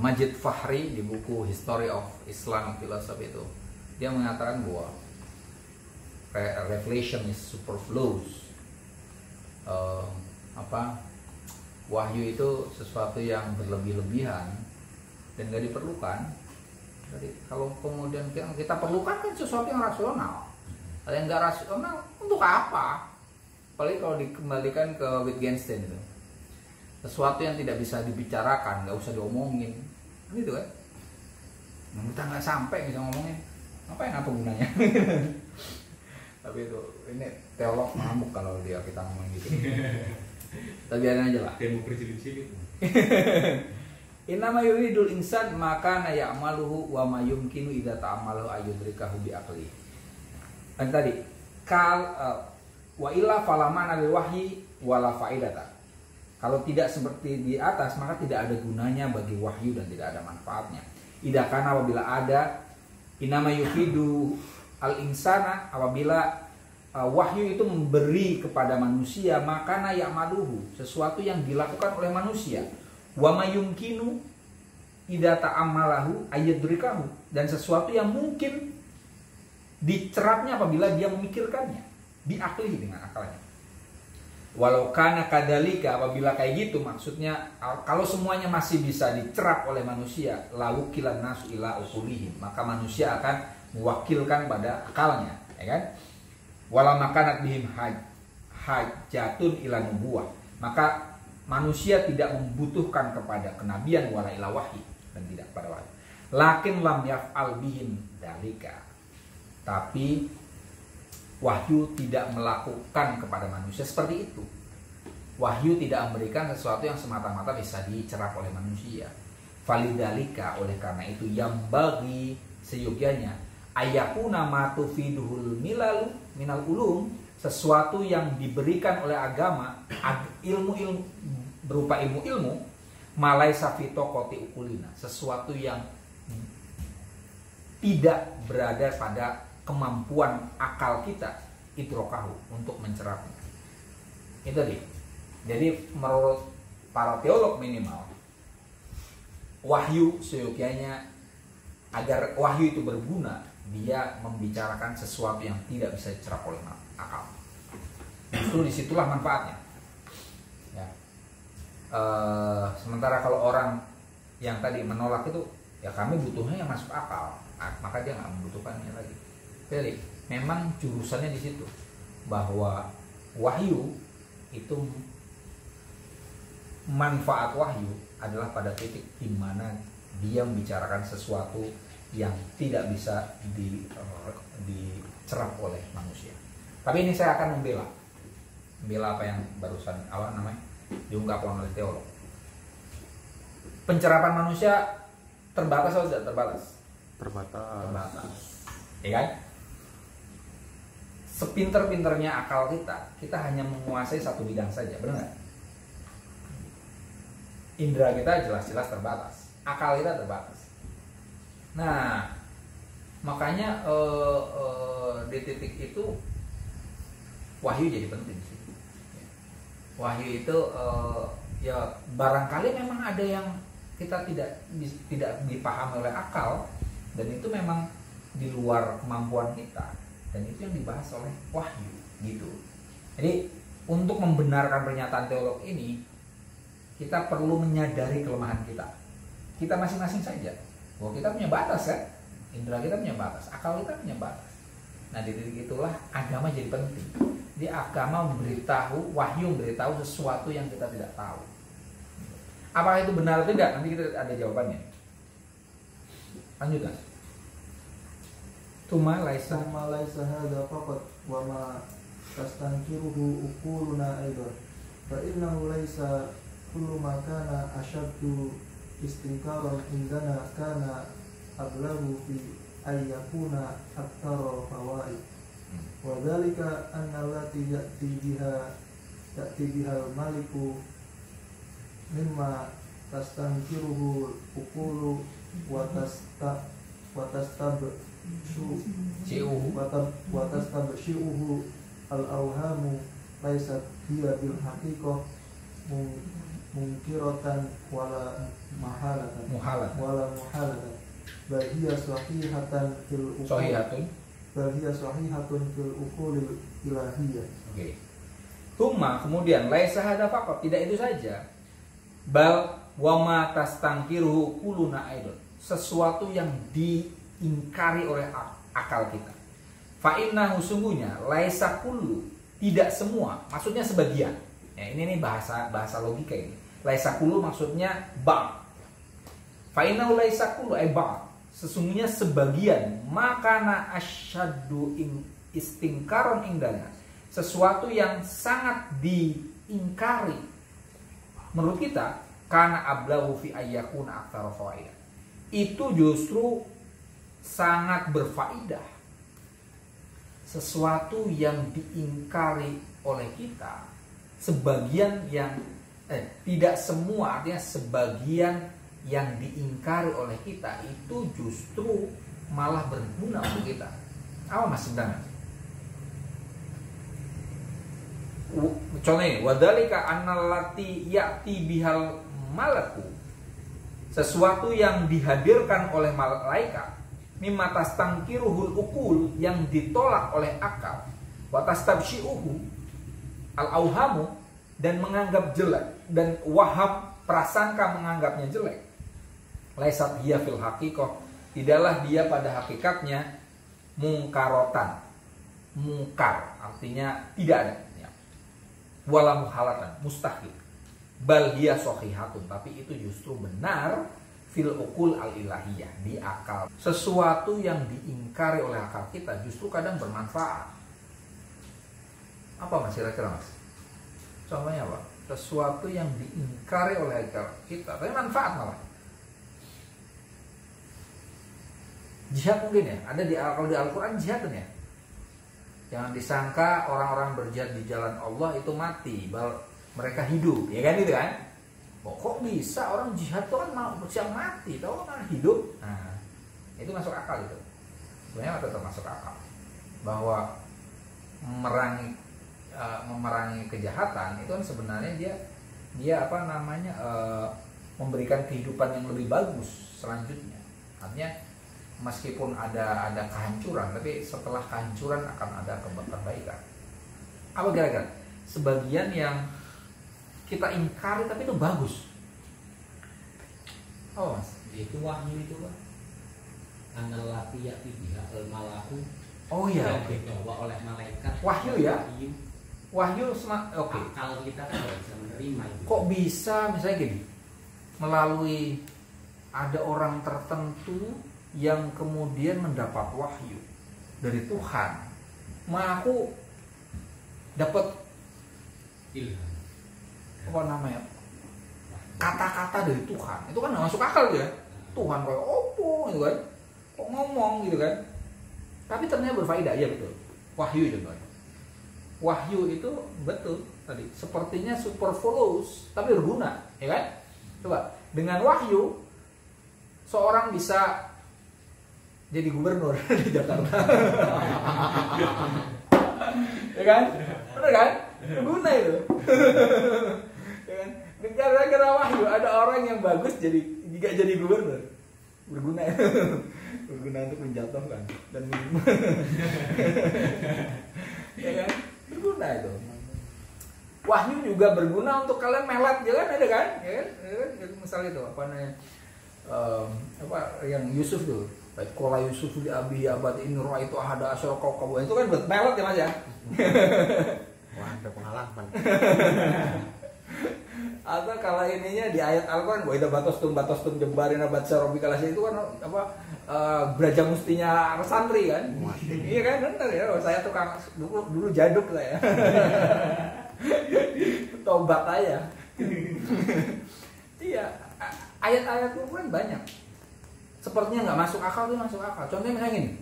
Majid Fahri di buku History of Islam Philosophy itu. Dia mengatakan bahwa revelation is superfluous. Wahyu itu sesuatu yang berlebih-lebihan dan nggak diperlukan. Jadi kalau kemudian kita perlukan kan sesuatu yang rasional. Kalau yang nggak rasional untuk apa? Apalagi kalau dikembalikan ke Wittgenstein itu, sesuatu yang tidak bisa dibicarakan, nggak usah diomongin, gitu kan? Nah, kita nggak sampai bisa ngomongin, apa gunanya? Tapi itu ini teolog ngamuk kalau kita ngomong gitu. Kita biarin aja lah. Kayak mau berjilid-jilid. Innama yuridul insan maka ya'maluhu wa ma yumkinu idza ta'amalahu ayudrikahu bi aqli. Dan tadi wa illa falamana lil wahyi wala faidata. Kalau tidak seperti di atas maka tidak ada gunanya bagi wahyu dan tidak ada manfaatnya. Idza kana apabila ada innama yufidu al insana apabila wahyu itu memberi kepada manusia makana ya'maluhu, sesuatu yang dilakukan oleh manusia, wa mayumkinu idza ta'ammalahu ayyadrikahu, dan sesuatu yang mungkin dicerapnya apabila dia memikirkannya, diakli dengan akalnya. Walau kana kadalika, apabila kayak gitu, maksudnya kalau semuanya masih bisa dicerap oleh manusia, lalu kilan nasu ila ukulihim, maka manusia akan mewakilkan pada akalnya, ya kan? Walau makanat bihim hajatun ila nubuwah, maka manusia tidak membutuhkan kepada kenabian wala ila wahyi, dan tidak pada wahyu. Lakin lam yaf'al bihim dalika, tapi wahyu tidak melakukan kepada manusia seperti itu. Wahyu tidak memberikan sesuatu yang semata-mata bisa dicerap oleh manusia. Falidalika, oleh karena itu, yang bagi seyogyanya ayakuna matufiduhul milalu minal ulum, sesuatu yang diberikan oleh agama, ilmu-ilmu berupa ilmu-ilmu, malai safito koti ukulina, sesuatu yang tidak berada pada kemampuan akal kita idrokahu, untuk mencerapnya. Itu tadi. Jadi menurut para teolog minimal, wahyu seyogyanya, agar wahyu itu berguna, dia membicarakan sesuatu yang tidak bisa dicerap oleh akal. Justru disitulah manfaatnya. Ya. Sementara kalau orang yang tadi menolak itu, ya kami butuhnya yang masuk akal, maka dia nggak membutuhkannya lagi. Jadi memang jurusannya di situ, bahwa wahyu itu, manfaat wahyu adalah pada titik di mana dia membicarakan sesuatu yang tidak bisa dicerap oleh manusia. Tapi ini saya akan membela apa yang barusan diungkapkan oleh teolog. Pencerapan manusia terbatas atau tidak terbatas? Terbatas. Ya kan? Sepinter-pinternya akal kita hanya menguasai satu bidang saja, benar nggak? Indra kita jelas-jelas terbatas, akal kita terbatas. Nah, makanya di titik itu wahyu jadi penting sih. Wahyu itu ya barangkali memang ada yang kita tidak dipahami oleh akal, dan itu memang di luar kemampuan kita, dan itu yang dibahas oleh wahyu gitu. Jadi untuk membenarkan pernyataan teolog ini, kita perlu menyadari kelemahan kita masing-masing saja, bahwa kita punya batas kan, indera kita punya batas, akal kita punya batas. Nah di titik itulah agama jadi penting. Di agama wahyu memberitahu sesuatu yang kita tidak tahu. Apakah itu benar atau tidak? Nanti kita ada jawabannya. Lanjutkan. Tuma laisa hadza faqat wa ma tastankiruhu uquluna aidan. Fa innahu laisa kullu ma kana ashaddu istinkaran indana kana ablagu fi ayyakuna aktsara fawaid. Wa dzalika anna allati ya'ti biha al-maliku mimma tastankiruhu uqulu wa tastabshi'uhu al-awhamu laysat hiya bil haqiqah mungkiratan wala muhalatan bal hiya sahihatan fil uqulil ilahiyah. Oke. Tuma kemudian laisa hada faqat, tidak itu saja. Bal wa ma tastangkiruhu quluna aidon, sesuatu yang diingkari oleh akal kita. Fa innahu sungguhnya laisa kullu, tidak semua, maksudnya sebagian. Ya, ini bahasa logika ini. Laisa kullu maksudnya ba'd. Fa innahu laisa kullu ay ba'd, sesungguhnya sebagian, makana asyaddu istingkaron indana, sesuatu yang sangat diingkari menurut kita, karena ablahu fi ayyakuna aktsara fawaid, itu justru sangat berfaedah. Sesuatu yang diingkari oleh kita, sebagian yang tidak semua, artinya sebagian yang diingkari oleh kita itu justru malah berguna untuk kita. Apa mas sebenarnya? Contohnya, wadalika annallati ya'ti bihal malaku, sesuatu yang dihadirkan oleh malaikat, mimma tastangkiruhul ukul, yang ditolak oleh akal, wa tastabsyi'uhu al-auhamu, dan menganggap jelek, dan waham prasangka menganggapnya jelek. Laisat hiya fil haqiqah, tidaklah dia pada hakikatnya mungkarotan. Mungkar artinya tidak ada, ya. Wala muhalatan, mustahil. Bal hiya shahihatun, tapi itu justru benar fil ukul al ilahiyah, di akal. Sesuatu yang diingkari oleh akal kita justru kadang bermanfaat. Apa Mas kira-kira Mas? Contohnya apa? Sesuatu yang diingkari oleh akal kita tapi manfaat malah. Jihad mungkin ya, ada kalau di Al-Quran jihad kan ya. Jangan disangka orang-orang berjihad di jalan Allah itu mati, mereka hidup, ya kan itu kan? Kok bisa orang jihad itu kan siang mati, tahu kan hidup? Nah, itu masuk akal itu. Sebenarnya tetap masuk akal bahwa memerangi kejahatan itu kan sebenarnya dia apa namanya memberikan kehidupan yang lebih bagus selanjutnya. Artinya meskipun ada kehancuran, tapi setelah kehancuran akan ada perbaikan. Apa kira-kira? Sebagian yang kita ingkari tapi itu bagus. Oh Mas, itu wahyu itu Pak. Annallati ya'ti biha al-malaku. Oh iya, oke. Dibawa oleh malaikat. Wahyu ya? Wahyu oke. Akal kita kan nggak bisa menerima itu. Kok bisa misalnya gini? Melalui ada orang tertentu yang kemudian mendapat wahyu dari Tuhan, aku dapat ilham, apa namanya, kata-kata dari Tuhan, itu kan nggak masuk akal ya. Tuhan kayak opo gitu kan, kok ngomong gitu kan, tapi ternyata berfaedah. Ya betul, wahyu contohnya. Wahyu itu betul tadi, sepertinya superfluous tapi berguna, ya kan? Coba dengan wahyu seorang bisa jadi gubernur di Jakarta. Ya kan? Benar kan? Berguna itu. Ya kan? Gara-gara wahyu ada orang yang bagus jadi gubernur. Berguna. Berguna untuk menjatuhkan dan ya kan? Berguna itu. Wahyu juga berguna untuk kalian melet, ya kan? Ada kan? Ya kan? Misalnya itu apa namanya? Apa yang Yusuf tuh, Kola Yusuf di Abi Abad ini roh itu ada asyara kau itu kan buat pelet ya Mas ya. Wah, ada pengalaman. Atau kalau ininya di ayat Al-Quran, wa idza batastum jembarin abat sarobi kalasnya itu kan apa beraja mustinya santri kan. Iya kan, benar ya. Saya tukang dulu jaduk saya. Tobat aja. Iya, ayat-ayat Al-Quran banyak. Sepertinya nggak masuk akal, itu masuk akal. Contohnya misalnya gini,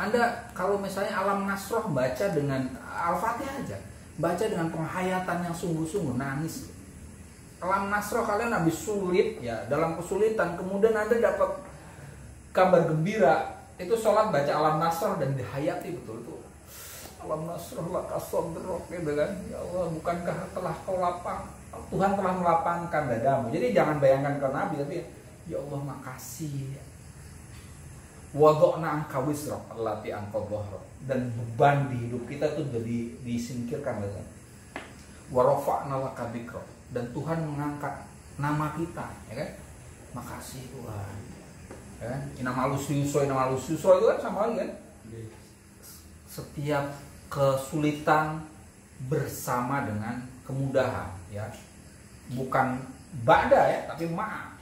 Anda kalau misalnya Alam Nasroh baca dengan Al-Fatihah aja, baca dengan penghayatan yang sungguh-sungguh, nangis. Alam Nasroh kalian habis sulit ya, dalam kesulitan, kemudian Anda dapat kabar gembira, itu sholat baca Alam Nasroh dan dihayati betul itu. Alam Nasroh laka sadrok, gitu kan? Ya Allah, bukankah telah kau lapang? Tuhan telah melapangkan dadamu. Jadi jangan bayangkan ke Nabi, tapi ya Allah makasih. Wadokna angka wisrok allati angka bohrok, dan beban di hidup kita tuh jadi disingkirkan gitu. Warofa'na laka dzikra, dan Tuhan mengangkat nama kita, ya kan? Makasih Tuhan. Ya kan? Innamalus yusra itu kan sama lagi kan? Setiap kesulitan bersama dengan kemudahan, ya. Bukan ba'da ya, tapi maaf.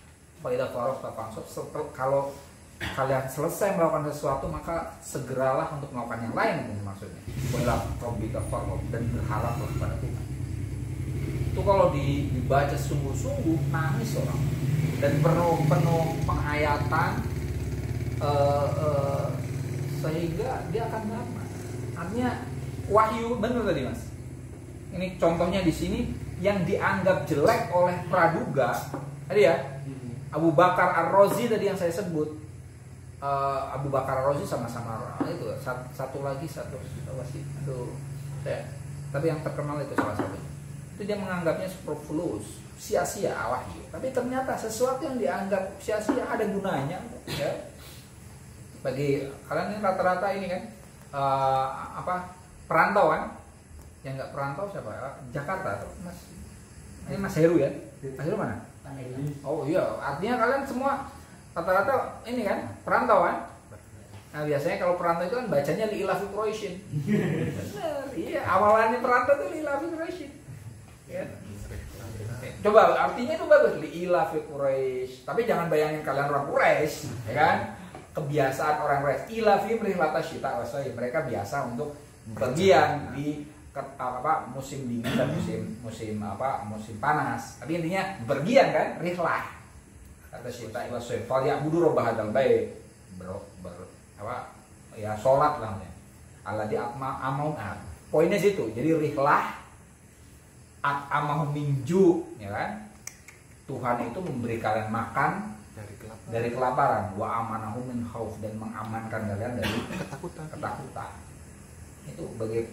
Kalau kalian selesai melakukan sesuatu, maka segeralah untuk melakukan yang lain, itu maksudnya. Dan berharaplah kepada Tuhan. Itu kalau dibaca sungguh-sungguh, nangis orang, dan penuh penghayatan, sehingga dia akan dapat. Artinya wahyu, benar tadi Mas. Ini contohnya di sini yang dianggap jelek oleh praduga tadi ya, Abu Bakar Ar-Razi tadi yang saya sebut. Abu Bakar Razi sama-sama itu satu lagi apa sih tapi yang terkenal itu salah satu itu dia menganggapnya superfluous, sia-sia wahyu, tapi ternyata sesuatu yang dianggap sia-sia ada gunanya ya. Bagi kalian ini rata-rata ini kan perantau kan, yang nggak perantau siapa? Jakarta atau Mas ini Mas Heru ya? Mas Heru mana? Oh iya, artinya kalian semua rata-rata ini kan perantau kan? Nah biasanya kalau perantau itu kan bacanya Li'ilaf Quraisyin. Benar, iya awalannya perantau itu Li'ilaf Quraisyin. Ya. Coba artinya itu bagus Li'ilaf Quraisy. Tapi jangan bayangin kalian orang Quraisy, ya kan? Kebiasaan orang Quraisy. Ilafi rihlata syita wa sayf. Mereka biasa untuk pergian di musim dingin dan musim panas. Tapi intinya berpergian kan, rihlah. Kata syita wa sayf. Fal ya'budu rabb hadzal bait. Ya sholat lah ya. Alladzi amahum. Poinnya situ. Jadi rihlah amahum minju, ya kan? Tuhan itu memberi kalian makan dari kelaparan, wa amanahum min khauf, dan mengamankan kalian dari ketakutan. Itu bagi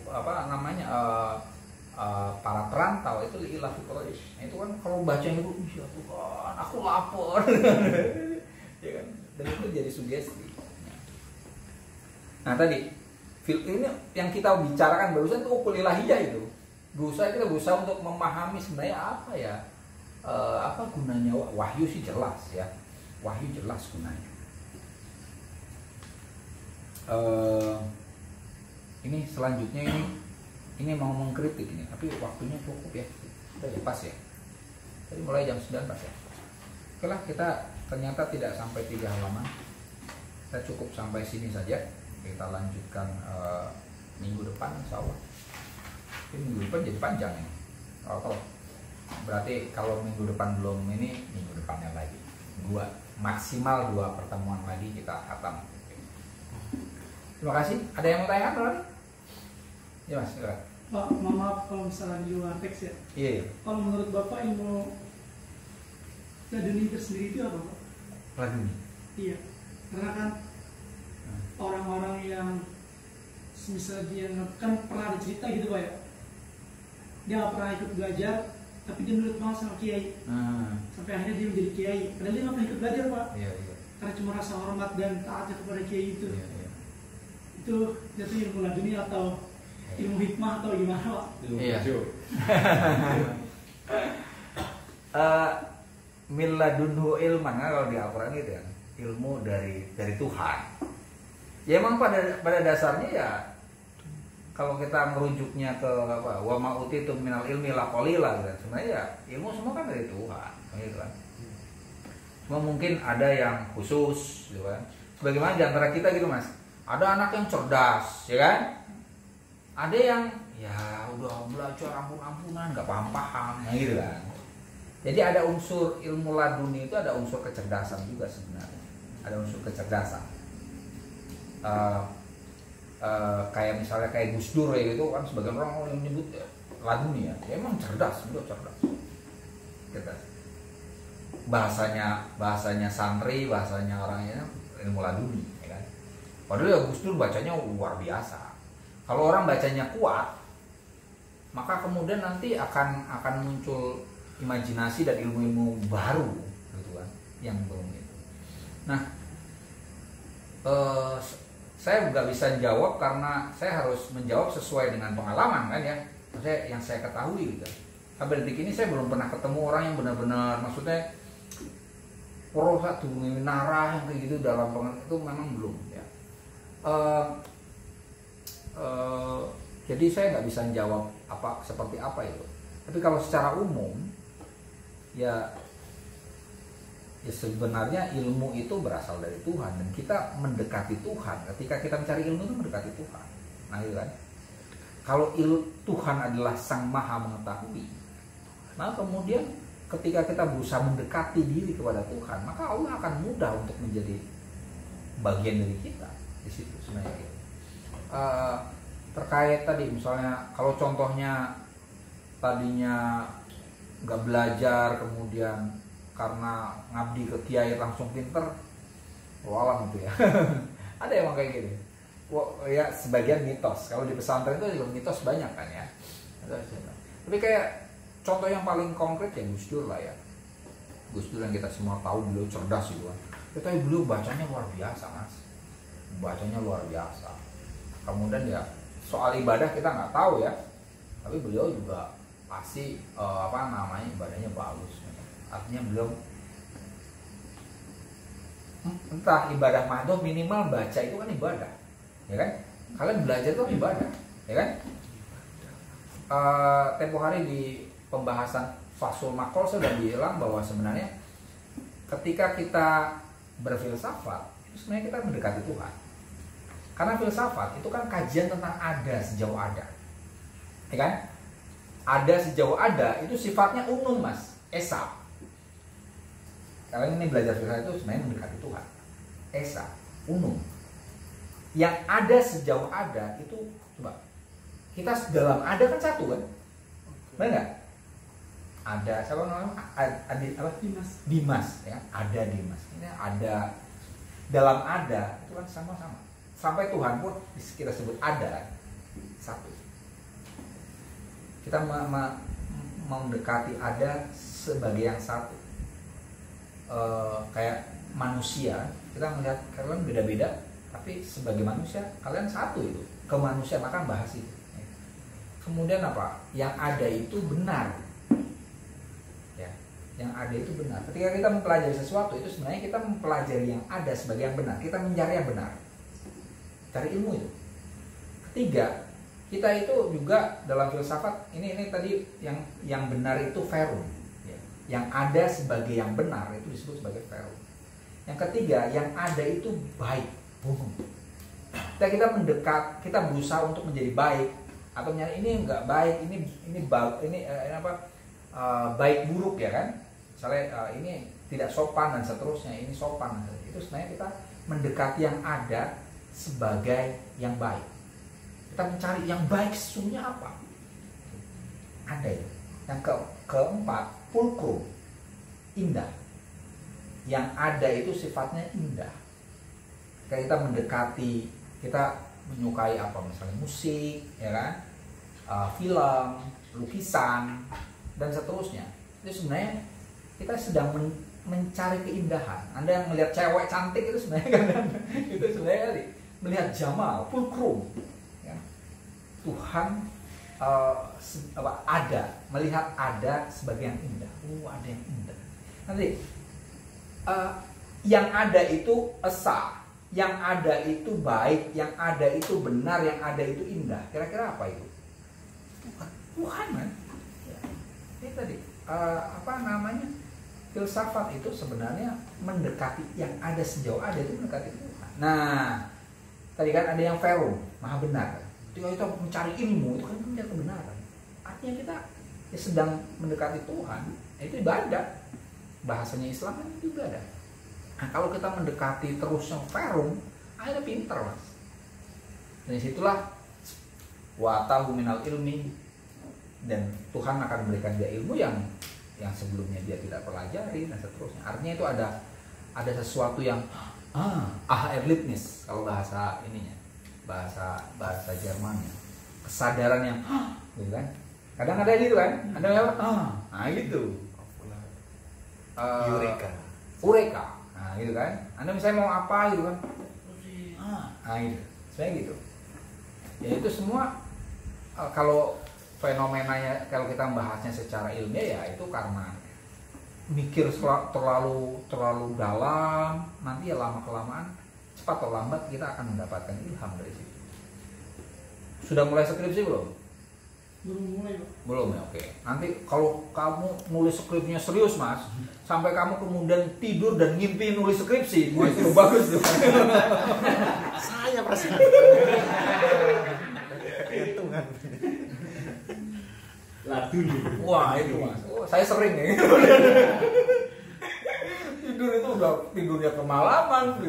para perantau itu Li'ilaf Quraisy. Itu kan kalau baca itu, ya Tuhan, aku lapar. Ya kan? Dan itu jadi sugesti. Nah tadi ini yang kita bicarakan barusan itu ukul ilahiyah itu. Kita berusaha untuk memahami sebenarnya apa ya, apa gunanya wahyu sih jelas ya. Wahyu jelas gunanya. Ini selanjutnya ini mau mengkritik ini, tapi waktunya cukup ya. Udah ya pas ya. Jadi mulai jam 9 pas ya. Oke lah, kita ternyata tidak sampai 3 halaman. Kita cukup sampai sini saja. Kita lanjutkan minggu depan insya Allah. Ini minggu depan jadi panjang ini. Berarti kalau minggu depan belum ini, minggu depannya lagi. Maksimal 2 pertemuan lagi kita khatam. Terima kasih. Ada yang mau tanya lagi? Ya Mas, silakan. Pak, maaf kalau misalnya di luar teks ya. Iya. Kalau menurut Bapak ilmu laduni itu sendiri itu apa Pak? Laduni. Iya. Karena kan orang-orang yang misalnya dia kan pernah ada cerita gitu Pak ya. Dia nggak pernah ikut belajar, tapi dia nurut banget sama kiai. Sampai akhirnya dia menjadi kiai. Padahal dia nggak pernah ikut belajar Pak. Iya. Karena cuma rasa hormat dan taatnya kepada kiai itu. Iya. Itu jatuh ilmu laduni atau ilmu hikmah atau gimana Pak? Iya. Min ladunhu ilman, kalau di Al-Quran itu ya, ilmu dari Tuhan. Ya emang pada dasarnya ya, kalau kita merujuknya ke apa, wa ma utitum minal ilmi la qalila, gitu. Sebenarnya ya ilmu semua kan dari Tuhan, gitu kan. Cuma mungkin ada yang khusus, gitu kan. Sebagaimana di antara kita gitu Mas, ada anak yang cerdas, ya kan? Ada yang ya udah belajar ampun-ampunan, nggak paham-paham, gitu kan. Jadi ada unsur ilmu laduni itu, ada unsur kecerdasan juga sebenarnya. Ada unsur kecerdasan. Kayak misalnya kayak Gus Dur ya gitu kan, sebagian orang yang menyebut ya, laduni ya. Dia emang cerdas, betul cerdas. Bahasanya santri, bahasanya orangnya ilmu laduni, ya kan. Padahal ya Gus Dur bacanya luar biasa. Kalau orang bacanya kuat, maka kemudian nanti akan muncul imajinasi dan ilmu-ilmu baru, gitu kan, yang belum itu. Nah, saya nggak bisa jawab karena saya harus menjawab sesuai dengan pengalaman kan ya, maksudnya yang saya ketahui gitu. Sampai detik ini saya belum pernah ketemu orang yang benar-benar, maksudnya prosa turun narah yang kayak gitu dalam itu memang belum ya. Jadi saya nggak bisa jawab seperti apa itu. Tapi kalau secara umum ya sebenarnya ilmu itu berasal dari Tuhan, dan kita mendekati Tuhan ketika kita mencari ilmu itu mendekati Tuhan. Nah itu kan, kalau Tuhan adalah Sang Maha Mengetahui, nah kemudian ketika kita berusaha mendekati diri kepada Tuhan, maka Allah akan mudah untuk menjadi bagian dari kita di situ sebenarnya. Terkait tadi misalnya kalau contohnya tadinya nggak belajar, kemudian karena ngabdi ke kiai langsung pinter, walang itu ya. Ada emang kayak gitu. Ya sebagian mitos. Kalau di pesantren itu juga mitos banyak kan ya. Tapi kayak contoh yang paling konkret ya Gus Dur lah ya. Gus Dur yang kita semua tahu beliau cerdas gitu kan. Tapi beliau bacanya luar biasa mas. Bacanya luar biasa. Kemudian ya soal ibadah kita nggak tahu ya. Tapi beliau juga pasti ibadahnya bagus. Artinya beliau entah ibadah mahdoh minimal baca itu kan ibadah, ya kan? Kalian belajar itu ibadah, ya kan? Tempo hari di pembahasan Fasul Maqol sudah bilang bahwa sebenarnya ketika kita berfilsafat itu sebenarnya kita mendekati Tuhan. Karena filsafat itu kan kajian tentang ada sejauh ada, ya kan? Ada sejauh ada itu sifatnya umum mas, esa. Kalian ini belajar filsafat itu sebenarnya mendekati Tuhan, esa, umum. Yang ada sejauh ada itu coba kita dalam ada kan satu kan, benar nggak? Ada siapa namanya? Dimas, ya ada Dimas. Ini ada dalam ada itu kan sama-sama. Sampai Tuhan pun kita sebut ada satu. Kita mendekati ada sebagai yang satu. Kayak manusia kita melihat kalian beda-beda tapi sebagai manusia kalian satu itu kemanusiaan akan bahas itu. Kemudian apa yang ada itu benar ya, yang ada itu benar. Ketika kita mempelajari sesuatu itu sebenarnya kita mempelajari yang ada sebagai yang benar, kita mencari yang benar, cari ilmu itu. Ketiga, kita itu juga dalam filsafat ini tadi yang benar itu verum. Yang ada sebagai yang benar itu disebut sebagai verum. Yang ketiga, yang ada itu baik, umum. Kita mendekat, kita berusaha untuk menjadi baik atau mencari ini enggak baik, ini baik buruk ya kan? Misalnya ini tidak sopan dan seterusnya, ini sopan. Itu sebenarnya kita mendekati yang ada sebagai yang baik. Kita mencari yang baik sesungguhnya apa? Ada ya. Yang keempat, fulcrum, indah. Yang ada itu sifatnya indah. Kayak kita mendekati, kita menyukai apa misalnya musik, ya kan, film, lukisan dan seterusnya. Itu sebenarnya kita sedang mencari keindahan. Anda yang melihat cewek cantik itu sebenarnya kan, itu sebenarnya melihat jamal, fulcrum. Ya. Tuhan ada, melihat ada sebagai yang indah. Ada yang indah. Nanti yang ada itu esa, yang ada itu baik, yang ada itu benar, yang ada itu indah. Kira-kira apa itu? Tuhan kan? Ya. Ini tadi filsafat itu sebenarnya mendekati yang ada sejauh ada itu mendekati Tuhan. Nah, tadi kan ada yang verum, maha benar. Ketika kita mencari ilmu itu kan punya kebenaran. Artinya kita sedang mendekati Tuhan, itu ibadah. Bahasanya Islam kan itu ibadah. Nah, kalau kita mendekati terus yang verum, akhirnya pinter mas. Dan disitulah wa'atahu minal ilmi, dan Tuhan akan memberikan dia ilmu yang sebelumnya dia tidak pelajari dan seterusnya. Artinya itu ada sesuatu yang Erlebnis kalau bahasa ininya, bahasa Jermannya, kesadaran yang gitu kan. Kadang ada gitu kan, ada yang gitu. Eureka. Nah, gitu kan. Anda misalnya mau apa gitu kan. Gitu. Sebenarnya gitu. Ya itu semua kalau fenomenanya kalau kita membahasnya secara ilmiah ya itu karena mikir terlalu dalam, nanti ya lama kelamaan cepat atau lambat kita akan mendapatkan ilham dari situ. Sudah mulai skripsi belum? Belum mulai Pak. Belum ya, oke. Nanti kalau kamu nulis skripsinya serius mas, sampai kamu kemudian tidur dan ngimpi nulis skripsi, itu bagus tuh. Saya perasaan. Gantungan. Ladun. Wah itu mas, saya sering ya. Tidur itu udah tidurnya kemalaman,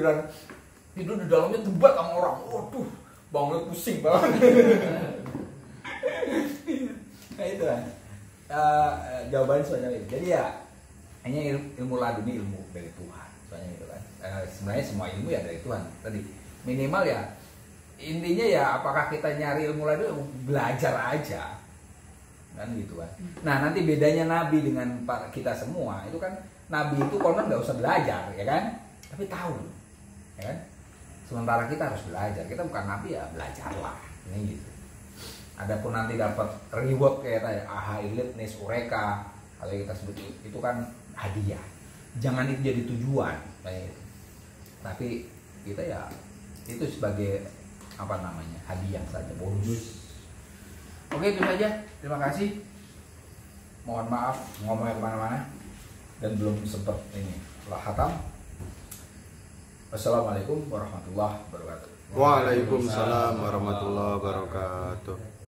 tidur di dalamnya debat sama orang. Waduh, bangunnya pusing banget. Nah itu kan jawabannya soalnya itu. Jadi ya hanya ilmu laduni, ilmu dari Tuhan soalnya gitu kan. sebenarnya semua ilmu ya dari Tuhan tadi, minimal ya intinya ya apakah kita nyari ilmu lagi, belajar aja kan gitu kan. Nah nanti bedanya Nabi dengan kita semua itu kan, Nabi itu konon nggak usah belajar ya kan, tapi tahu ya kan, sementara kita harus belajar, kita bukan Nabi ya belajarlah ini gitu. Adapun nanti dapat reward kayak tadi aha ilit nis ureka kalau kita sebut itu kan hadiah, jangan itu jadi tujuan kayak gitu. Tapi kita ya itu sebagai apa namanya hadiah saja, bonus. Oke itu saja, terima kasih. Mohon maaf ngomongnya kemana-mana dan belum sempat ini lah khatam. Wassalamualaikum warahmatullahi wabarakatuh. Waalaikumsalam warahmatullahi wabarakatuh.